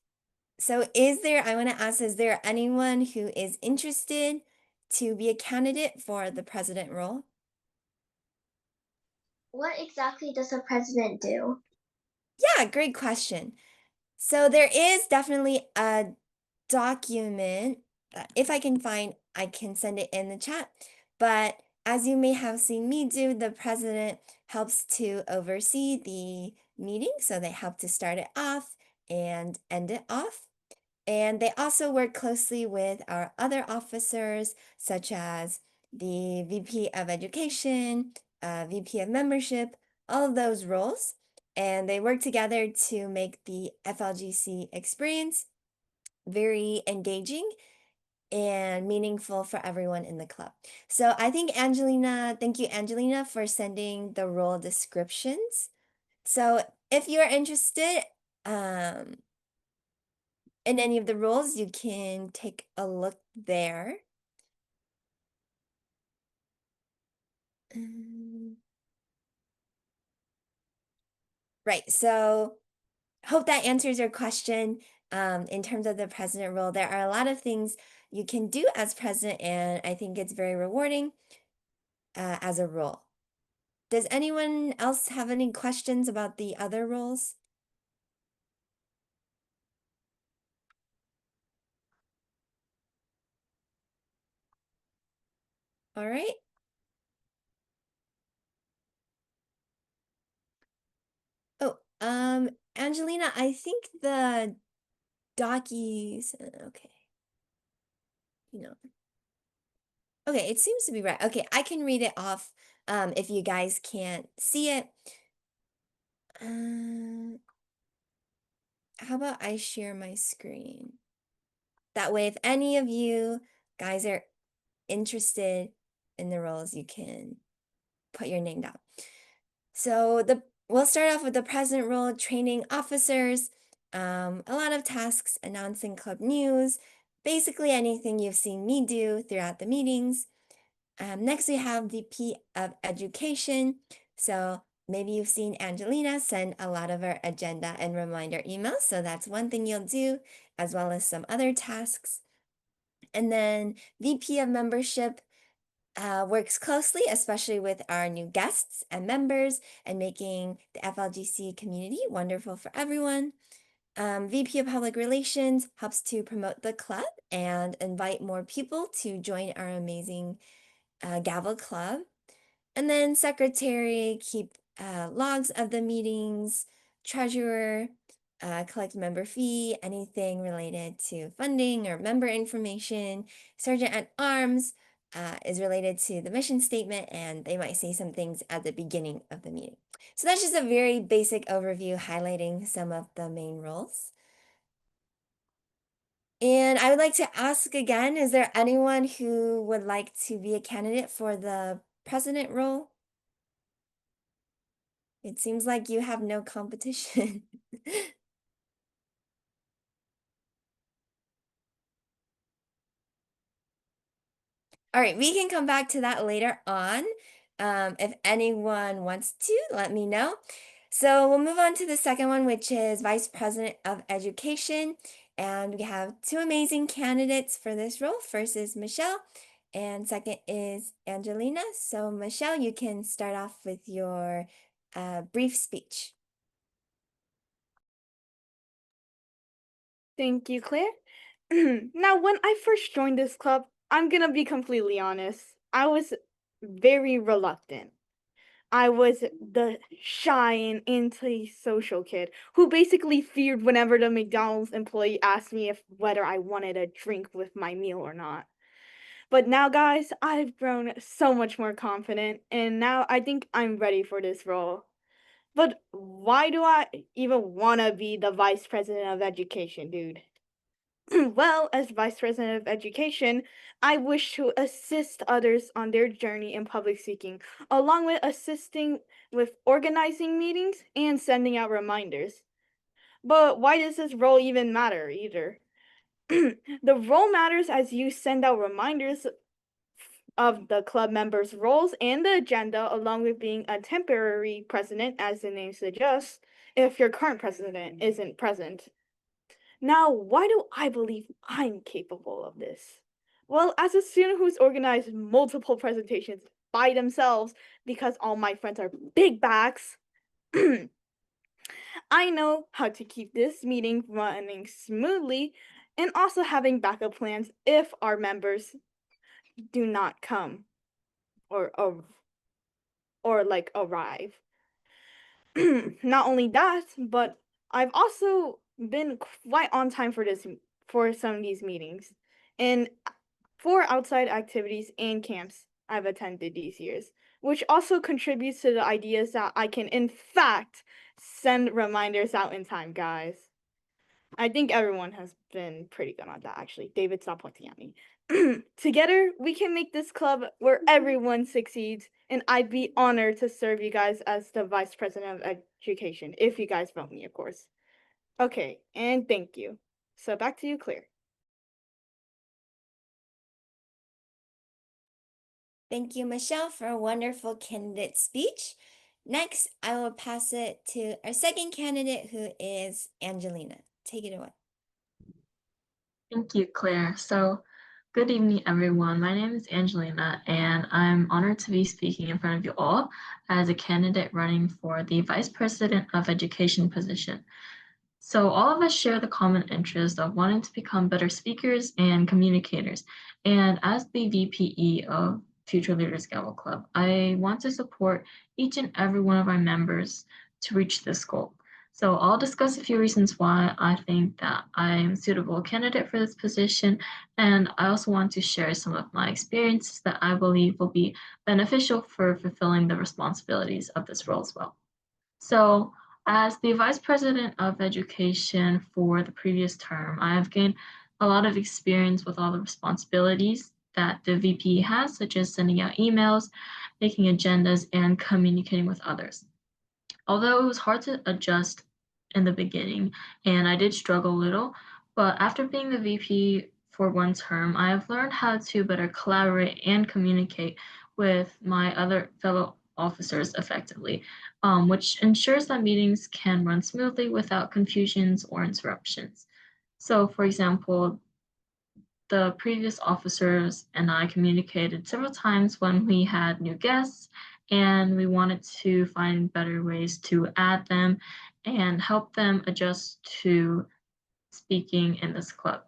So I want to ask, is there anyone who is interested to be a candidate for the president role? What exactly does a president do? Yeah, great question. So there is definitely a document that if I can find, I can send it in the chat. But as you may have seen me do, the president helps to oversee the meeting. So they help to start it off and end it off. And they also work closely with our other officers, such as the VP of Education, VP of Membership, all of those roles. And they work together to make the FLGC experience very engaging and meaningful for everyone in the club. So I think thank you, Angelina, for sending the role descriptions. So if you're interested, in any of the roles, you can take a look there. Right, so hope that answers your question. In terms of the president role, there are a lot of things you can do as president, and I think it's very rewarding as a role. Does anyone else have any questions about the other roles? All right. Oh, Angelina, I think the dockies, okay. You know. Okay, it seems to be right. Okay, I can read it off if you guys can't see it. How about I share my screen? That way, if any of you guys are interested in the roles, you can put your name down. So we'll start off with the president role, training officers, a lot of tasks, announcing club news, basically anything you've seen me do throughout the meetings. Next, we have VP of Education. So maybe you've seen Angelina send a lot of our agenda and reminder emails. So that's one thing you'll do, as well as some other tasks. And then VP of Membership works closely, especially with our new guests and members, and making the FLGC community wonderful for everyone. VP of Public Relations helps to promote the club and invite more people to join our amazing Gavel Club. And then secretary, keep logs of the meetings, treasurer, collect member fee, anything related to funding or member information. Sergeant at Arms is related to the mission statement, and they might say some things at the beginning of the meeting. So that's just a very basic overview highlighting some of the main roles. And I would like to ask again, is there anyone who would like to be a candidate for the president role? It seems like you have no competition. All right, we can come back to that later on. If anyone wants to, let me know. So we'll move on to the second one, which is Vice President of Education. And we have two amazing candidates for this role. First is Michelle, and second is Angelina. So Michelle, you can start off with your brief speech. Thank you, Claire. Now, when I first joined this club, I'm gonna be completely honest, I was very reluctant. I was the shy and antisocial kid who basically feared whenever the McDonald's employee asked me if whether I wanted a drink with my meal or not. But now, guys, I've grown so much more confident, and now I think I'm ready for this role. But why do I even want to be the vice president of education, dude? Well, as Vice President of Education, I wish to assist others on their journey in public speaking, along with assisting with organizing meetings and sending out reminders. But why does this role even matter either? The role matters as you send out reminders of the club members' roles and the agenda, along with being a temporary president, as the name suggests, if your current president isn't present. Now, why do I believe I'm capable of this? Well, as a student who's organized multiple presentations by themselves because all my friends are big backs, I know how to keep this meeting running smoothly and also having backup plans if our members do not come or like arrive. Not only that, but I've also been quite on time for some of these meetings. And for outside activities and camps I've attended these years, which also contributes to the ideas that I can in fact send reminders out in time, guys. I think everyone has been pretty good on that, actually. David, stop pointing at me. Together, we can make this club where everyone succeeds, and I'd be honored to serve you guys as the Vice President of Education, if you guys vote me, of course. Okay, and thank you. So back to you, Claire. Thank you, Michelle, for a wonderful candidate speech. Next, I will pass it to our second candidate, who is Angelina. Take it away. Thank you, Claire. So, good evening, everyone. My name is Angelina, and I'm honored to be speaking in front of you all as a candidate running for the Vice President of Education position. So, all of us share the common interest of wanting to become better speakers and communicators. And as the VPE of Future Leaders Gavel Club, I want to support each and every one of our members to reach this goal. So I'll discuss a few reasons why I think that I'm a suitable candidate for this position, and I also want to share some of my experiences that I believe will be beneficial for fulfilling the responsibilities of this role as well. So as the Vice President of Education for the previous term, I have gained a lot of experience with all the responsibilities that the VP has, such as sending out emails, making agendas, and communicating with others. Although it was hard to adjust in the beginning, and I did struggle a little, but after being the VP for one term, I have learned how to better collaborate and communicate with my other fellow officers effectively, which ensures that meetings can run smoothly without confusions or interruptions. So, for example, the previous officers and I communicated several times when we had new guests and we wanted to find better ways to add them and help them adjust to speaking in this club.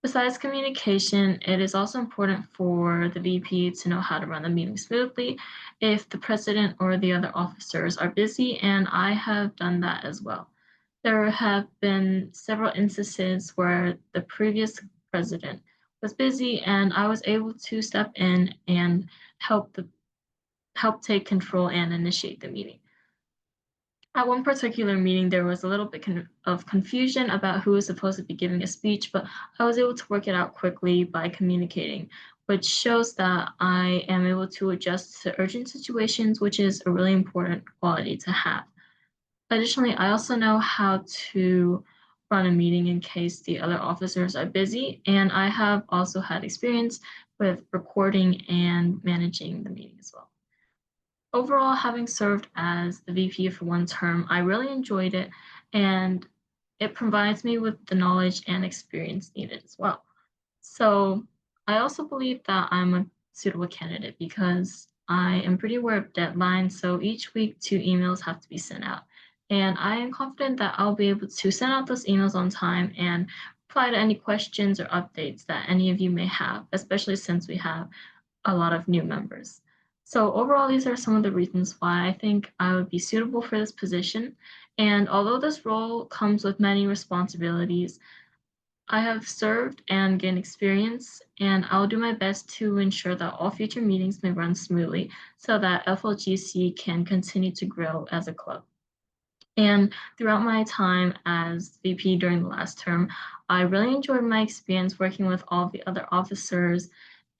Besides communication, it is also important for the VP to know how to run the meeting smoothly if the president or the other officers are busy, and I have done that as well. There have been several instances where the previous president was busy and I was able to step in and help take control and initiate the meeting. At one particular meeting, there was a little bit of confusion about who was supposed to be giving a speech, but I was able to work it out quickly by communicating, which shows that I am able to adjust to urgent situations, which is a really important quality to have. Additionally, I also know how to run a meeting in case the other officers are busy, and I have also had experience with recording and managing the meeting as well. Overall, having served as the VP for one term, I really enjoyed it, and it provides me with the knowledge and experience needed as well. So I also believe that I'm a suitable candidate because I am pretty aware of deadlines. So each week, 2 emails have to be sent out. And I am confident that I'll be able to send out those emails on time and reply to any questions or updates that any of you may have, especially since we have a lot of new members. So overall, these are some of the reasons why I think I would be suitable for this position. And although this role comes with many responsibilities, I have served and gained experience, and I'll do my best to ensure that all future meetings may run smoothly so that FLGC can continue to grow as a club. And throughout my time as VP during the last term, I really enjoyed my experience working with all the other officers,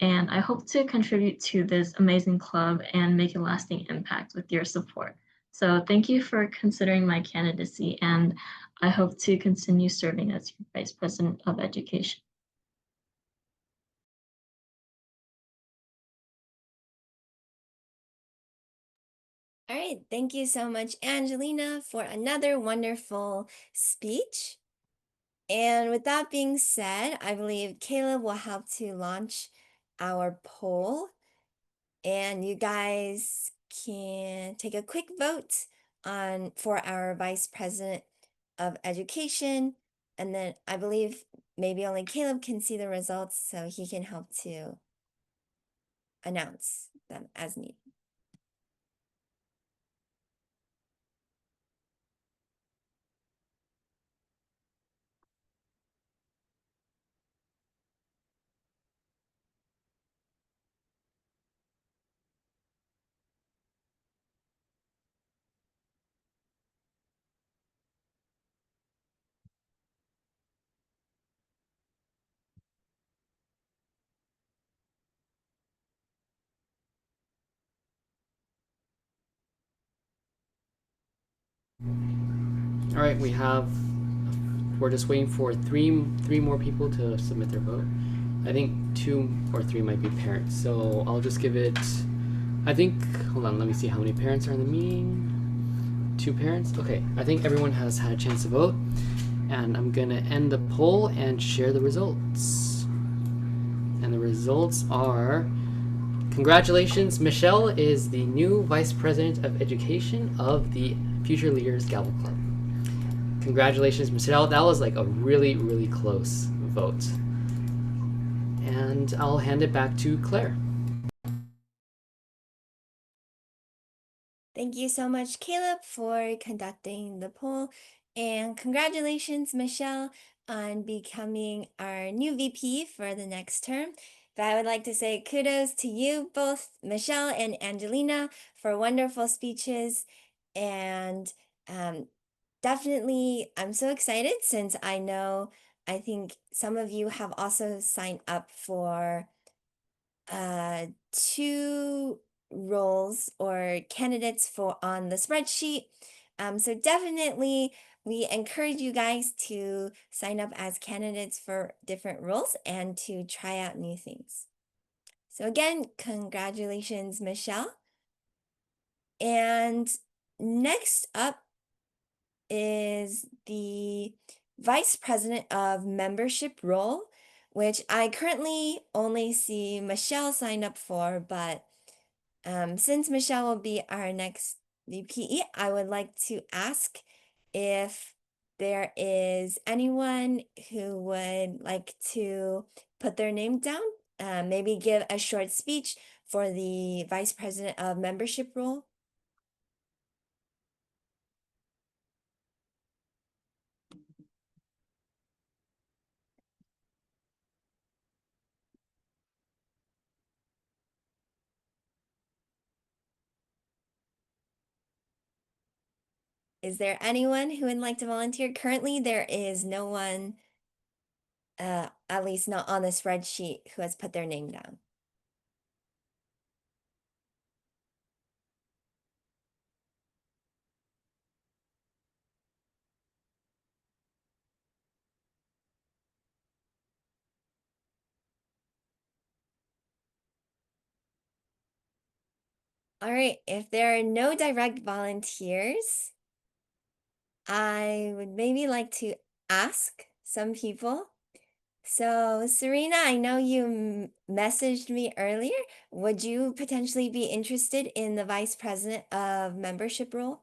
and I hope to contribute to this amazing club and make a lasting impact with your support. So thank you for considering my candidacy, and I hope to continue serving as your Vice President of Education. All right, thank you so much, Angelina, for another wonderful speech. And with that being said, I believe Caleb will help to launch our poll. And you guys can take a quick vote for our Vice President of Education. And then I believe maybe only Caleb can see the results, so he can help to announce them as needed. All right, we're just waiting for three more people to submit their vote. I think 2 or 3 might be parents, so I'll just give it, I think, hold on, let me see how many parents are in the meeting. 2 parents? Okay, I think everyone has had a chance to vote, and I'm gonna end the poll and share the results. And the results are, congratulations, Michelle is the new Vice President of Education of the Future Leaders Gavel Club. Congratulations, Michelle. That was like a really, really close vote. And I'll hand it back to Claire. Thank you so much, Caleb, for conducting the poll. And congratulations, Michelle, on becoming our new VP for the next term. But I would like to say kudos to you both, Michelle and Angelina, for wonderful speeches. And definitely, I'm so excited since I think some of you have also signed up for 2 roles or candidates for on the spreadsheet. So definitely we encourage you guys to sign up as candidates for different roles and to try out new things. So again, congratulations, Michelle. And next up is the Vice President of Membership role, which I currently only see Michelle signed up for, but since Michelle will be our next VP, I would like to ask if there is anyone who would like to put their name down, maybe give a short speech for the Vice President of Membership role. Is there anyone who would like to volunteer? Currently, there is no one, at least not on the spreadsheet, who has put their name down. All right, if there are no direct volunteers, I would maybe like to ask some people. So, Serena, I know you messaged me earlier. Would you potentially be interested in the vice president of membership role?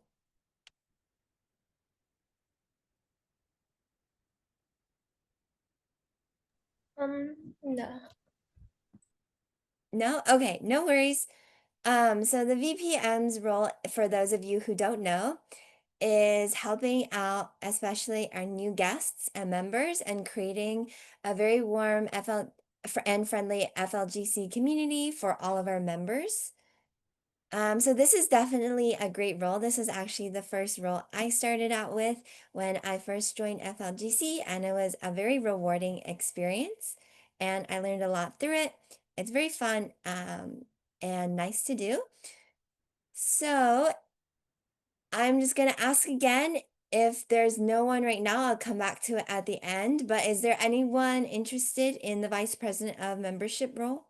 No. No? Okay, no worries. So the VPM's role, for those of you who don't know, is helping out especially our new guests and members and creating a very warm and friendly FLGC community for all of our members. So this is definitely a great role. This is actually the first role I started out with when I first joined FLGC, and it was a very rewarding experience, and I learned a lot through it. It's very fun and nice to do. So I'm just gonna ask again. If there's no one right now, I'll come back to it at the end. But is there anyone interested in the vice president of membership role?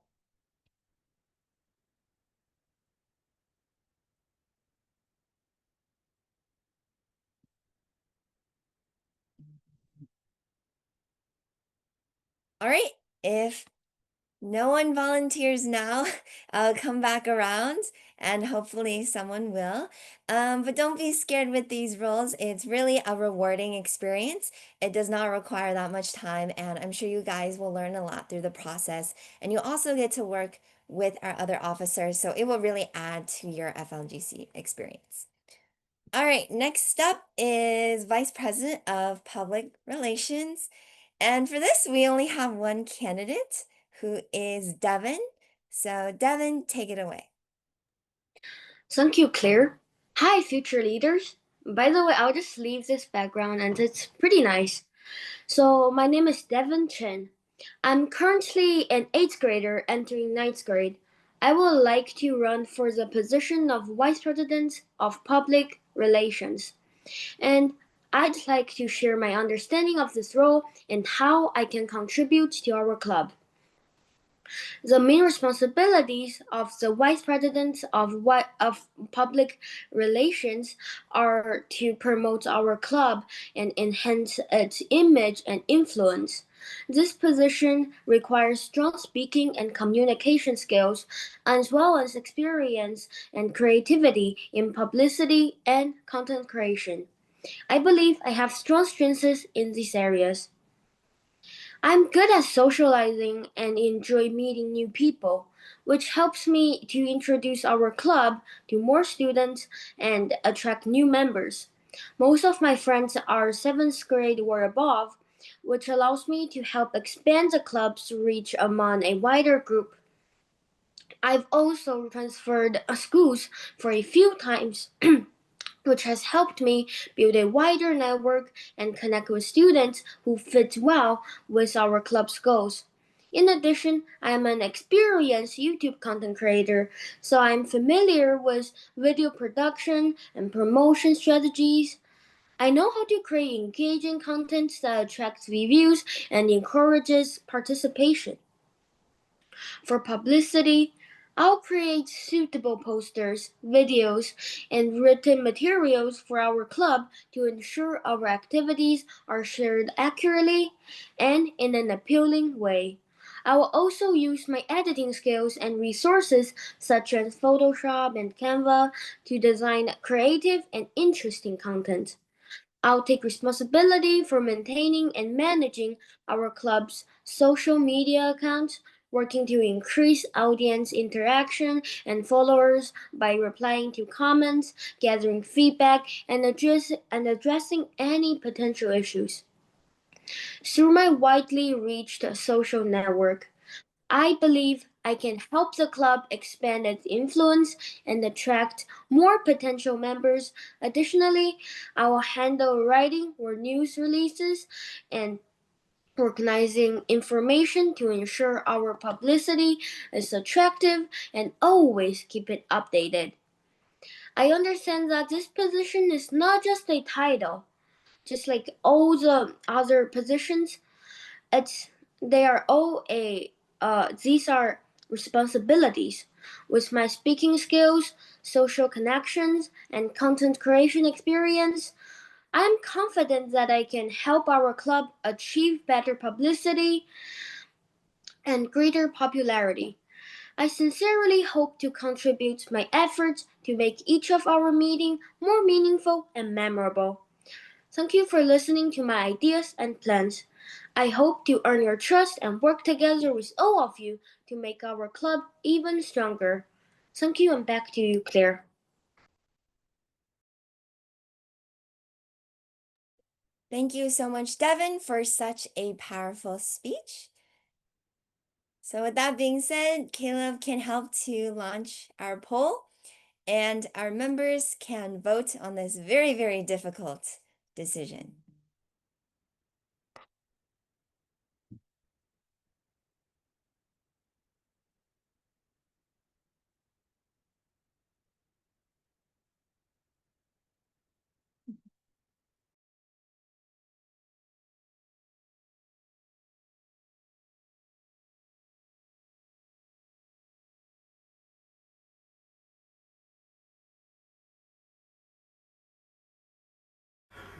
All right. If no one volunteers now, I'll come back around and hopefully someone will. But don't be scared with these roles. It's really a rewarding experience. It does not require that much time, and I'm sure you guys will learn a lot through the process. And you also get to work with our other officers, so it will really add to your FLGC experience. All right, next up is Vice President of Public Relations. And for this, we only have one candidate, who is Devin. So Devin, take it away. Thank you, Claire. Hi, future leaders. By the way, I'll just leave this background and it's pretty nice. So, my name is Devin Chen. I'm currently an 8th grader entering 9th grade. I would like to run for the position of Vice President of Public Relations. And I'd like to share my understanding of this role and how I can contribute to our club. The main responsibilities of the Vice President of Public Relations are to promote our club and enhance its image and influence. This position requires strong speaking and communication skills, as well as experience and creativity in publicity and content creation. I believe I have strong strengths in these areas. I'm good at socializing and enjoy meeting new people, which helps me to introduce our club to more students and attract new members. Most of my friends are 7th grade or above, which allows me to help expand the club's reach among a wider group. I've also transferred schools for a few times which has helped me build a wider network and connect with students who fit well with our club's goals. In addition, I am an experienced YouTube content creator, so I'm familiar with video production and promotion strategies. I know how to create engaging content that attracts reviews and encourages participation. For publicity, I'll create suitable posters, videos, and written materials for our club to ensure our activities are shared accurately and in an appealing way. I will also use my editing skills and resources such as Photoshop and Canva to design creative and interesting content. I'll take responsibility for maintaining and managing our club's social media accounts, working to increase audience interaction and followers by replying to comments, gathering feedback, and addressing any potential issues. Through my widely reached social network, I believe I can help the club expand its influence and attract more potential members. Additionally, I will handle writing or news releases and organizing information to ensure our publicity is attractive and always keep it updated. I understand that this position is not just a title, just like all the other positions. It's they are all a these are responsibilities. With my speaking skills, social connections, and content creation experience, I'm confident that I can help our club achieve better publicity and greater popularity. I sincerely hope to contribute my efforts to make each of our meetings more meaningful and memorable. Thank you for listening to my ideas and plans. I hope to earn your trust and work together with all of you to make our club even stronger. Thank you, and back to you, Claire. Thank you so much, Devin, for such a powerful speech. So with that being said, Caleb can help to launch our poll, and our members can vote on this very, very difficult decision.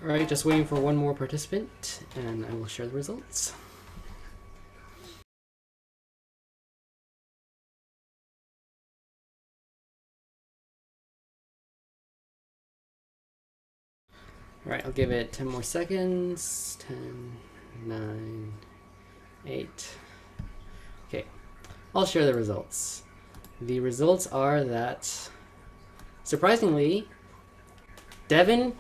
All right, just waiting for one more participant, and I will share the results. All right, I'll give it 10 more seconds. 10, 9, 8. Okay, I'll share the results. The results are that, surprisingly, Devin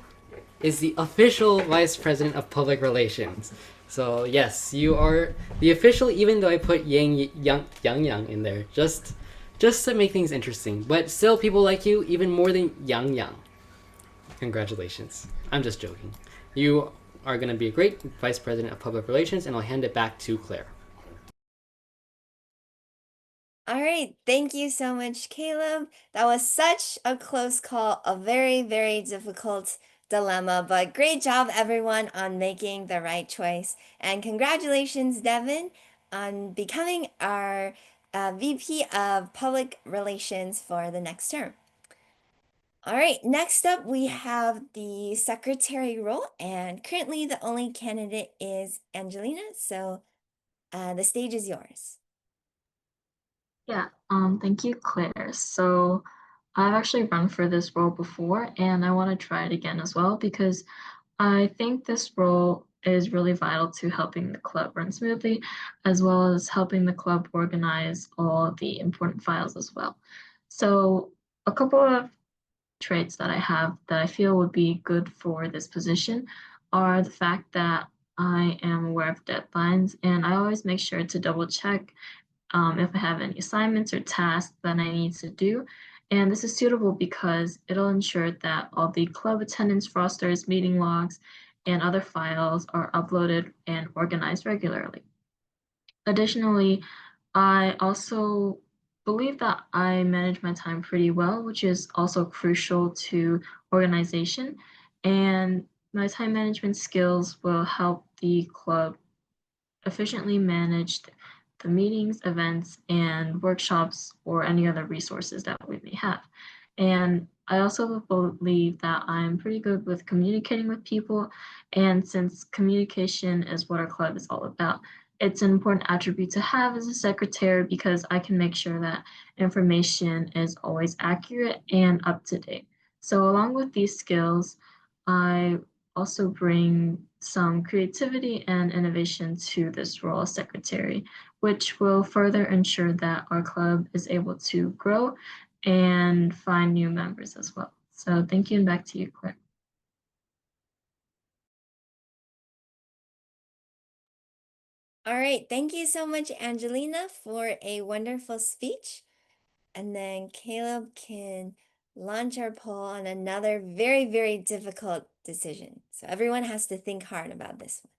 is the official Vice President of Public Relations. So yes, you are the official, even though I put Yang in there, just to make things interesting. But still, people like you even more than Yang. Congratulations. I'm just joking. You are going to be a great Vice President of Public Relations, and I'll hand it back to Claire. All right, thank you so much, Caleb. That was such a close call, a very, very difficult dilemma, but great job, everyone, on making the right choice. And congratulations, Devin, on becoming our VP of Public Relations for the next term. All right, next up, we have the secretary role, and currently the only candidate is Angelina, so the stage is yours. Yeah, thank you, Claire. So I've actually run for this role before, and I want to try it again as well because I think this role is really vital to helping the club run smoothly, as well as helping the club organize all the important files as well. So a couple of traits that I have that I feel would be good for this position are the fact that I am aware of deadlines, and I always make sure to double check if I have any assignments or tasks that I need to do. And this is suitable because it'll ensure that all the club attendance rosters, meeting logs, and other files are uploaded and organized regularly. Additionally, I also believe that I manage my time pretty well, which is also crucial to organization. And my time management skills will help the club efficiently manage the meetings, events, and workshops or any other resources that we may have. And I also believe that I'm pretty good with communicating with people. And since communication is what our club is all about, it's an important attribute to have as a secretary because I can make sure that information is always accurate and up to date. So along with these skills, I also bring some creativity and innovation to this role as secretary, which will further ensure that our club is able to grow and find new members as well. So thank you, and back to you, Claire. All right, thank you so much, Angelina, for a wonderful speech. And then Caleb can launch our poll on another very, very difficult decision. So everyone has to think hard about this one.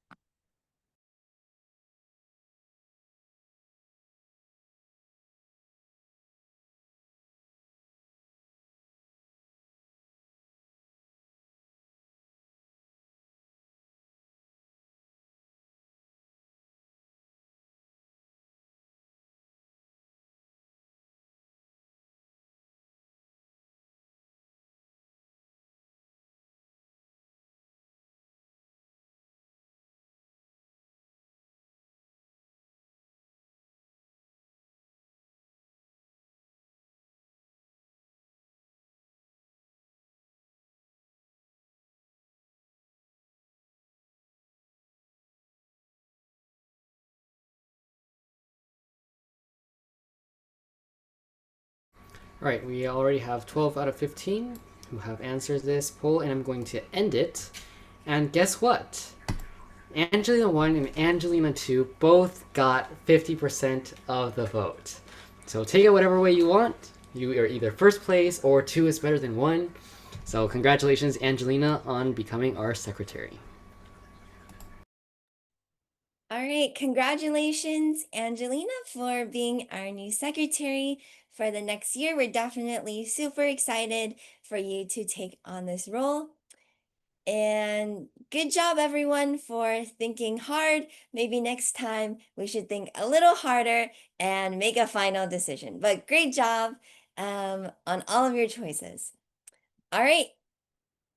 All right, we already have 12 out of 15 who have answered this poll, and I'm going to end it. And guess what? Angelina 1 and Angelina 2 both got 50% of the vote. So take it whatever way you want. You are either first place or 2 is better than 1. So congratulations, Angelina, on becoming our secretary. All right, congratulations, Angelina, for being our new secretary for the next year. We're definitely super excited for you to take on this role. And good job, everyone, for thinking hard. Maybe next time we should think a little harder and make a final decision. But great job on all of your choices. All right.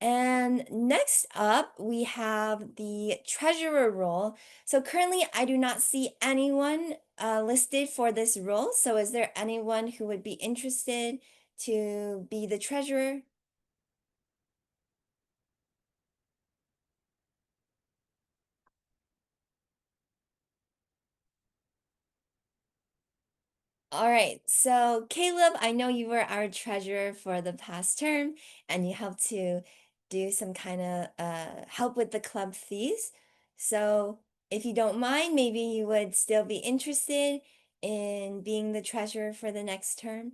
And next up, we have the treasurer role. So currently, I do not see anyone listed for this role. So is there anyone who would be interested to be the treasurer? All right, so Caleb, I know you were our treasurer for the past term and you helped to do some kind of help with the club fees. So if you don't mind, maybe you would still be interested in being the treasurer for the next term.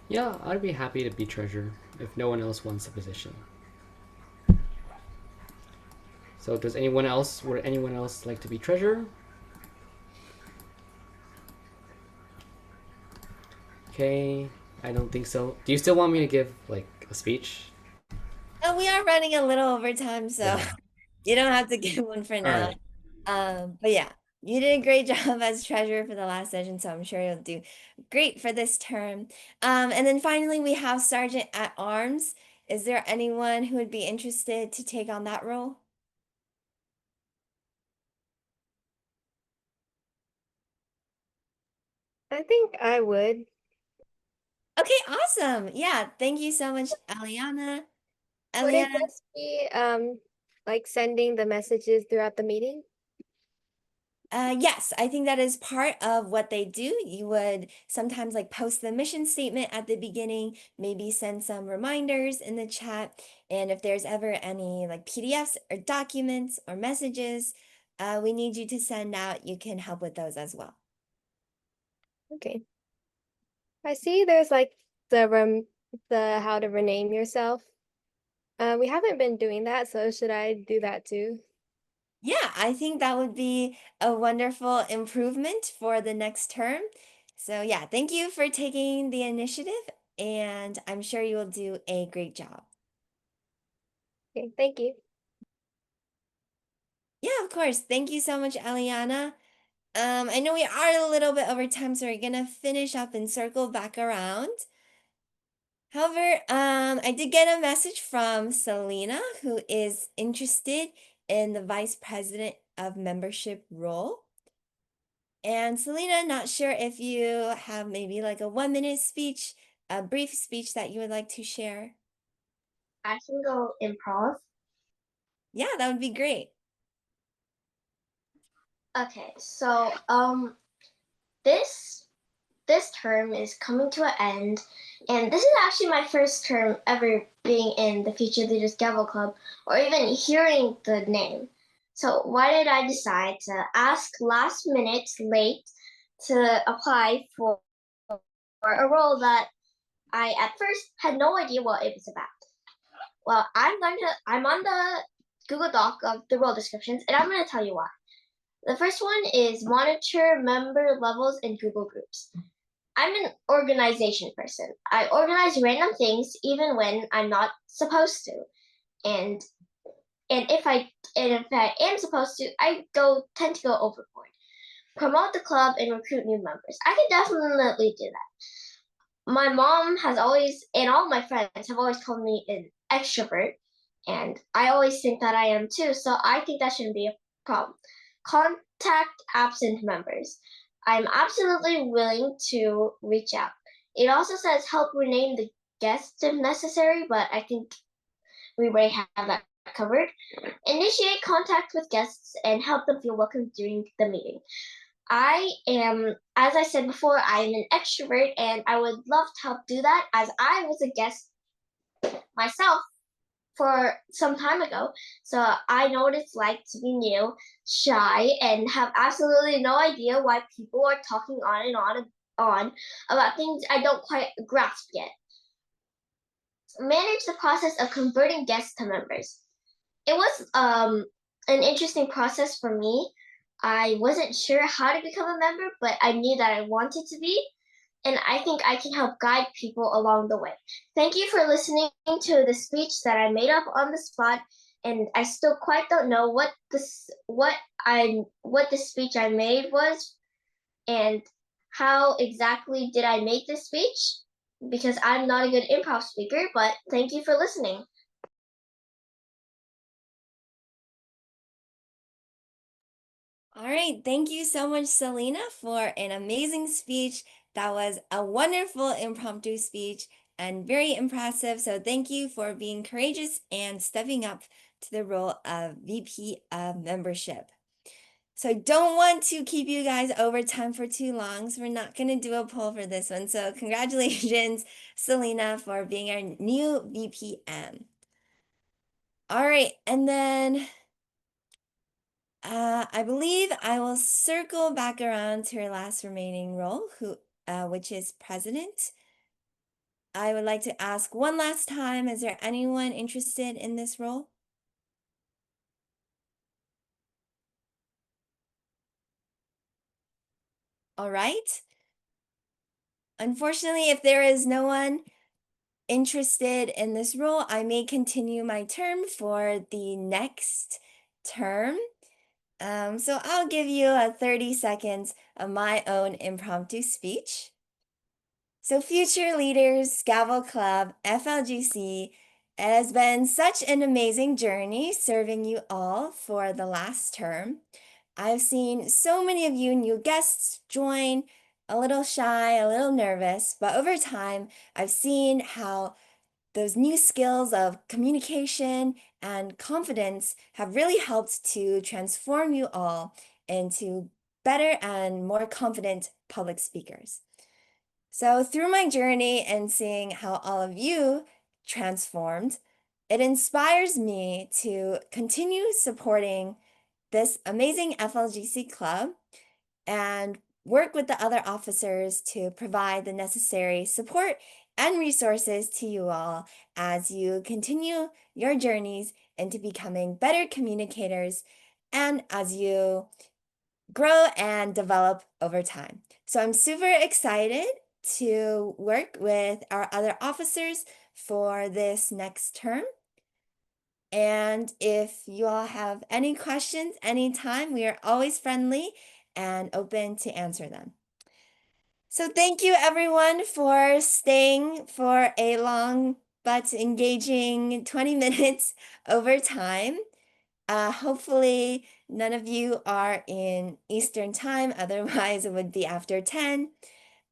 Yeah, I'd be happy to be treasurer if no one else wants the position. So would anyone else like to be treasurer? Okay, I don't think so. Do you still want me to give like a speech? We are running a little over time, so Yeah. you don't have to give one for All now. right. But yeah, you did a great job as treasurer for the last session, so I'm sure you'll do great for this term. And then finally, we have Sergeant at Arms. Is there anyone who would be interested to take on that role? I think I would. Okay, awesome. Yeah, thank you so much, Eliana. Would it Eliana, just be like sending the messages throughout the meeting? yes, I think that is part of what they do. You would sometimes like post the mission statement at the beginning, maybe send some reminders in the chat. And if there's ever any like PDFs or documents or messages we need you to send out, you can help with those as well. Okay. I see there's like the how to rename yourself. We haven't been doing that, so should I do that too? Yeah, I think that would be a wonderful improvement for the next term. So yeah, thank you for taking the initiative, and I'm sure you will do a great job. Okay, thank you. Yeah, of course. Thank you so much, Eliana. I know we are a little bit over time, so we're gonna finish up and circle back around. However, I did get a message from Selena, who is interested in the Vice President of Membership role. And Selena, not sure if you have maybe like a 1 minute speech, a brief speech that you would like to share. I can go improv. Yeah, that would be great. Okay, so this term is coming to an end, and this is actually my first term ever being in the Future Leaders Gavel Club, or even hearing the name. So why did I decide to ask last minute late to apply for a role that I at first had no idea what it was about? Well, I'm on the Google Doc of the role descriptions, and I'm going to tell you why. The first one is monitor member levels in Google Groups. I'm an organization person. I organize random things even when I'm not supposed to. And if I am supposed to, I tend to go overboard. Promote the club and recruit new members. I can definitely do that. My mom has always, and all my friends have always called me an extrovert, and I always think that I am too, so I think that shouldn't be a problem. Contact absent members. I'm absolutely willing to reach out. It also says help rename the guests if necessary, but I think we already have that covered. Initiate contact with guests and help them feel welcome during the meeting. I am, as I said before, I am an extrovert and I would love to help do that as I was a guest myself for some time ago. So I know what it's like to be new, shy, and have absolutely no idea why people are talking on and on and on about things I don't quite grasp yet. Manage the process of converting guests to members. It was an interesting process for me. I wasn't sure how to become a member, but I knew that I wanted to be, and I think I can help guide people along the way. Thank you for listening to the speech that I made up on the spot, and I still quite don't know what the speech I made was, and how exactly did I make this speech, because I'm not a good improv speaker, but thank you for listening. All right, thank you so much, Selena, for an amazing speech. That was a wonderful impromptu speech and very impressive. So thank you for being courageous and stepping up to the role of VP of Membership. So I don't want to keep you guys over time for too long, so we're not going to do a poll for this one. So congratulations, Selena, for being our new VPM. All right, and then I believe I will circle back around to our last remaining role, which is president. I would like to ask one last time, is there anyone interested in this role? All right. Unfortunately, if there is no one interested in this role, I may continue my term for the next term. So I'll give you 30 seconds of my own impromptu speech. So Future Leaders Gavel Club, FLGC, it has been such an amazing journey serving you all for the last term. I've seen so many of you new guests join, a little shy, a little nervous, but over time, I've seen how those new skills of communication and confidence have really helped to transform you all into better and more confident public speakers. So through my journey and seeing how all of you transformed, it inspires me to continue supporting this amazing FLGC club and work with the other officers to provide the necessary support and resources to you all as you continue your journeys into becoming better communicators and as you grow and develop over time. So I'm super excited to work with our other officers for this next term. And if you all have any questions anytime, we are always friendly and open to answer them. So thank you everyone for staying for a long but engaging 20 minutes over time. Hopefully none of you are in Eastern time, otherwise it would be after 10.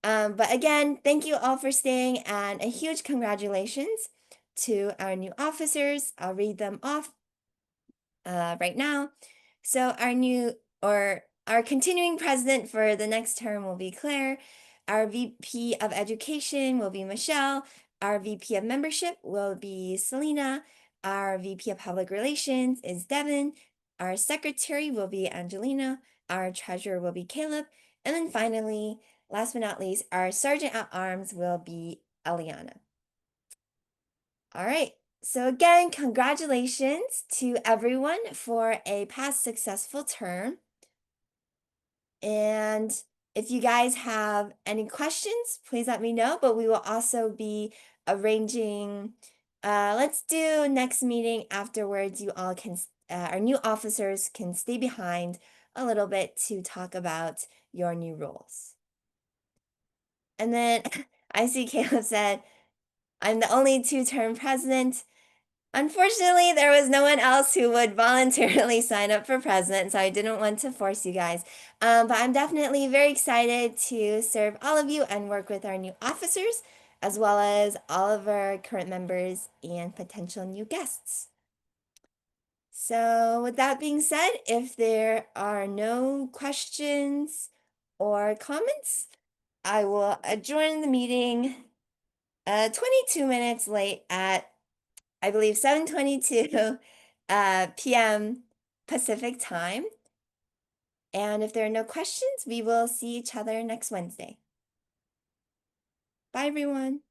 But again, thank you all for staying and a huge congratulations to our new officers. I'll read them off right now. So our continuing president for the next term will be Claire. Our VP of Education will be Michelle. Our VP of Membership will be Selena. Our VP of Public Relations is Devin. our secretary will be Angelina, our treasurer will be Caleb, and then finally, last but not least, our sergeant at arms will be Eliana. All right. So again, congratulations to everyone for a past successful term. And if you guys have any questions, please let me know, but we will also be arranging, let's do next meeting afterwards. You all can, our new officers can stay behind a little bit to talk about your new roles. And then I see Caleb said, I'm the only two-term president. Unfortunately, there was no one else who would voluntarily sign up for president, so I didn't want to force you guys. But I'm definitely very excited to serve all of you and work with our new officers, as well as all of our current members and potential new guests. So with that being said, if there are no questions or comments, I will adjourn the meeting 22 minutes late at I believe 7:22 p.m. Pacific time. And if there are no questions, we will see each other next Wednesday. Bye, everyone.